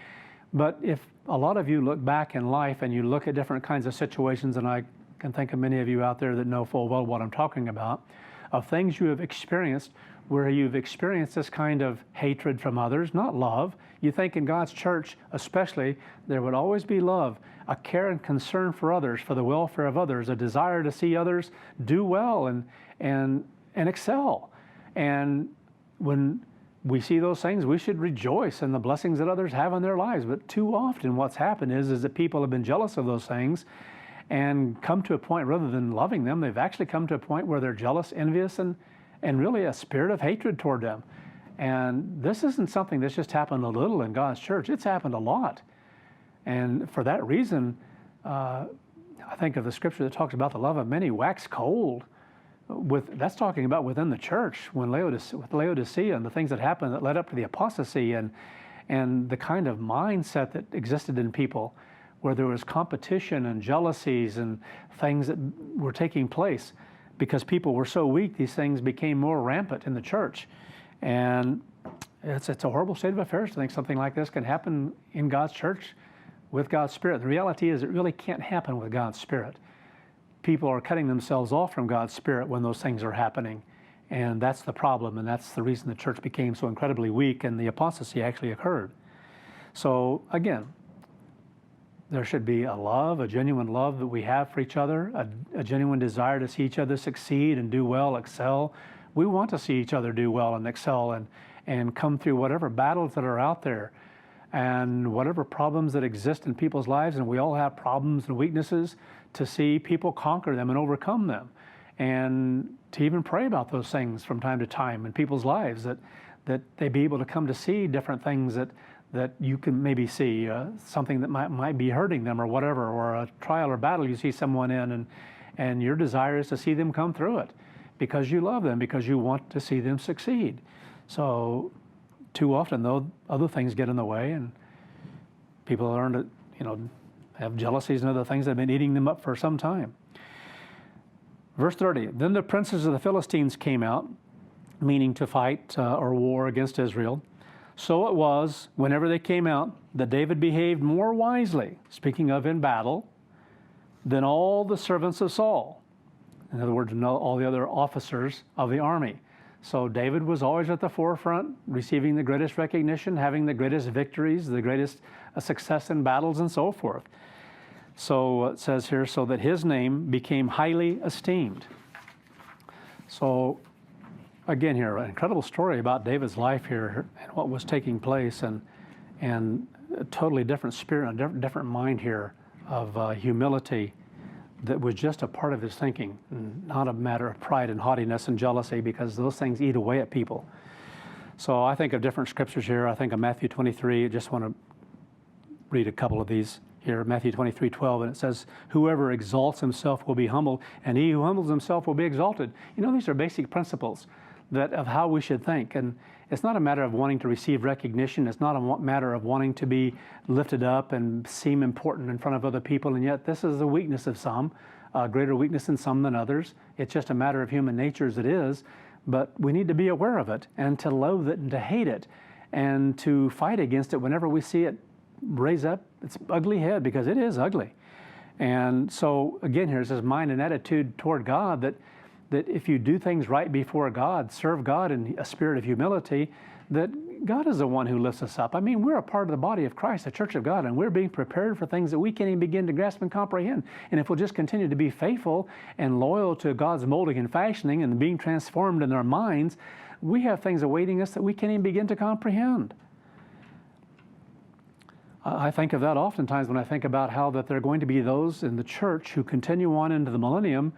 But if a lot of you look back in life and you look at different kinds of situations, and I can think of many of you out there that know full well what I'm talking about, of things you have experienced where you've experienced this kind of hatred from others, not love. You think in God's church especially, there would always be love, a care and concern for others, for the welfare of others, a desire to see others do well and excel. And when we see those things, we should rejoice in the blessings that others have in their lives. But too often what's happened is that people have been jealous of those things and come to a point, rather than loving them, they've actually come to a point where they're jealous, envious, and really a spirit of hatred toward them. And this isn't something that's just happened a little in God's church. It's happened a lot. And for that reason, I think of the scripture that talks about the love of many wax cold. That's talking about within the church, with Laodicea and the things that happened that led up to the apostasy, and the kind of mindset that existed in people, where there was competition and jealousies and things that were taking place. Because people were so weak, these things became more rampant in the church. And it's a horrible state of affairs to think something like this can happen in God's church with God's Spirit. The reality is it really can't happen with God's Spirit. People are cutting themselves off from God's Spirit when those things are happening. And that's the problem, and that's the reason the church became so incredibly weak and the apostasy actually occurred. So again, there should be a love, a genuine love that we have for each other, a genuine desire to see each other succeed and do well, excel. We want to see each other do well and excel and come through whatever battles that are out there and whatever problems that exist in people's lives, and we all have problems and weaknesses, to see people conquer them and overcome them, and to even pray about those things from time to time in people's lives, that they be able to come to see different things that you can maybe see, something that might be hurting them or whatever, or a trial or battle you see someone in, and your desire is to see them come through it because you love them, because you want to see them succeed. So too often, though, other things get in the way, and people learn to, have jealousies and other things that have been eating them up for some time. Verse 30, then the princes of the Philistines came out, meaning to fight or war against Israel. So it was, whenever they came out, that David behaved more wisely, speaking of in battle, than all the servants of Saul. In other words, all the other officers of the army. So David was always at the forefront, receiving the greatest recognition, having the greatest victories, the greatest success in battles, and so forth. So it says here, so that his name became highly esteemed. So again here, an incredible story about David's life here and what was taking place, and a totally different spirit, a different mind here of humility that was just a part of his thinking, not a matter of pride and haughtiness and jealousy, because those things eat away at people. So I think of different scriptures here. I think of Matthew 23. I just want to read a couple of these here. Matthew 23:12, and it says, whoever exalts himself will be humbled, and he who humbles himself will be exalted. You know, these are basic principles of how we should think. And it's not a matter of wanting to receive recognition. It's not a matter of wanting to be lifted up and seem important in front of other people. And yet this is the weakness of some, greater weakness in some than others. It's just a matter of human nature as it is. But we need to be aware of it and to loathe it and to hate it and to fight against it whenever we see it raise up its ugly head, because it is ugly. And so again, here's this mind and attitude toward God that if you do things right before God, serve God in a spirit of humility, that God is the one who lifts us up. I mean, we're a part of the body of Christ, the church of God, and we're being prepared for things that we can't even begin to grasp and comprehend. And if we'll just continue to be faithful and loyal to God's molding and fashioning and being transformed in our minds, we have things awaiting us that we can't even begin to comprehend. I think of that oftentimes when I think about how that there are going to be those in the church who continue on into the millennium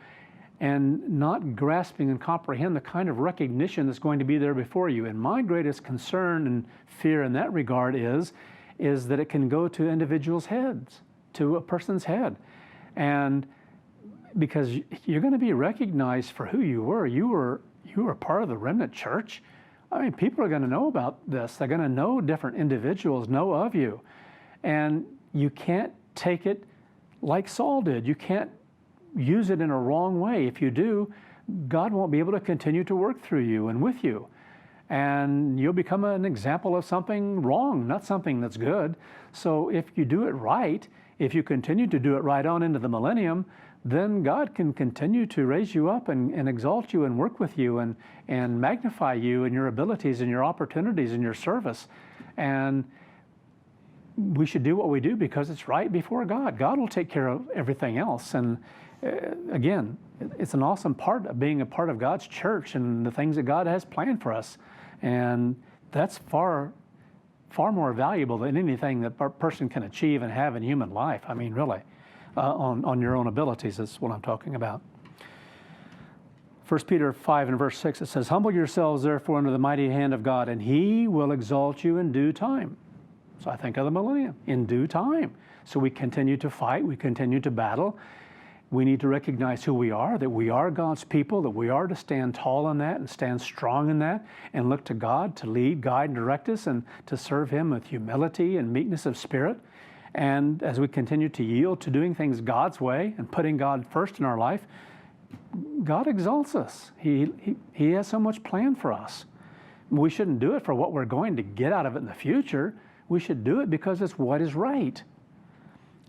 and not grasping and comprehend the kind of recognition that's going to be there before you. And my greatest concern and fear in that regard is that it can go to individuals' heads, to a person's head. And because you're going to be recognized for who you were. You were part of the remnant church. I mean, people are going to know about this. They're going to know different individuals know of you. And you can't take it like Saul did. You can't use it in a wrong way. If you do, God won't be able to continue to work through you and with you. And you'll become an example of something wrong, not something that's good. So if you do it right, if you continue to do it right on into the millennium, then God can continue to raise you up and exalt you and work with you and magnify you and your abilities and your opportunities and your service. And we should do what we do because it's right before God. God will take care of everything else. And again, it's an awesome part of being a part of God's church and the things that God has planned for us. And that's far more valuable than anything that a person can achieve and have in human life. I mean, really, on your own abilities is what I'm talking about. 1 Peter 5 and verse 6, it says, humble yourselves therefore under the mighty hand of God, and he will exalt you in due time. So I think of the millennium, in due time. So we continue to fight, we continue to battle. We need to recognize who we are, that we are God's people, that we are to stand tall in that and stand strong in that and look to God to lead, guide, and direct us and to serve him with humility and meekness of spirit. And as we continue to yield to doing things God's way and putting God first in our life, God exalts us. He has so much planned for us. We shouldn't do it for what we're going to get out of it in the future. We should do it because it's what is right.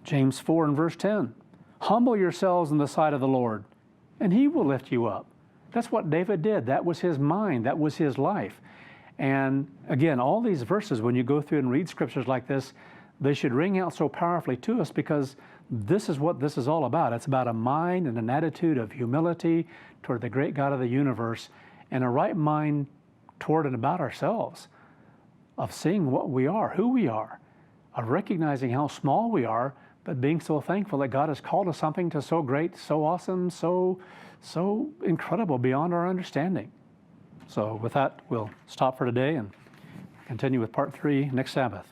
James 4 and verse 10. Humble yourselves in the sight of the Lord, and he will lift you up. That's what David did. That was his mind. That was his life. And again, all these verses, when you go through and read scriptures like this, they should ring out so powerfully to us because this is what this is all about. It's about a mind and an attitude of humility toward the great God of the universe and a right mind toward and about ourselves, of seeing what we are, who we are, of recognizing how small we are, but being so thankful that God has called us something to so great, so awesome, so incredible beyond our understanding. So with that, we'll stop for today and continue with part 3 next Sabbath.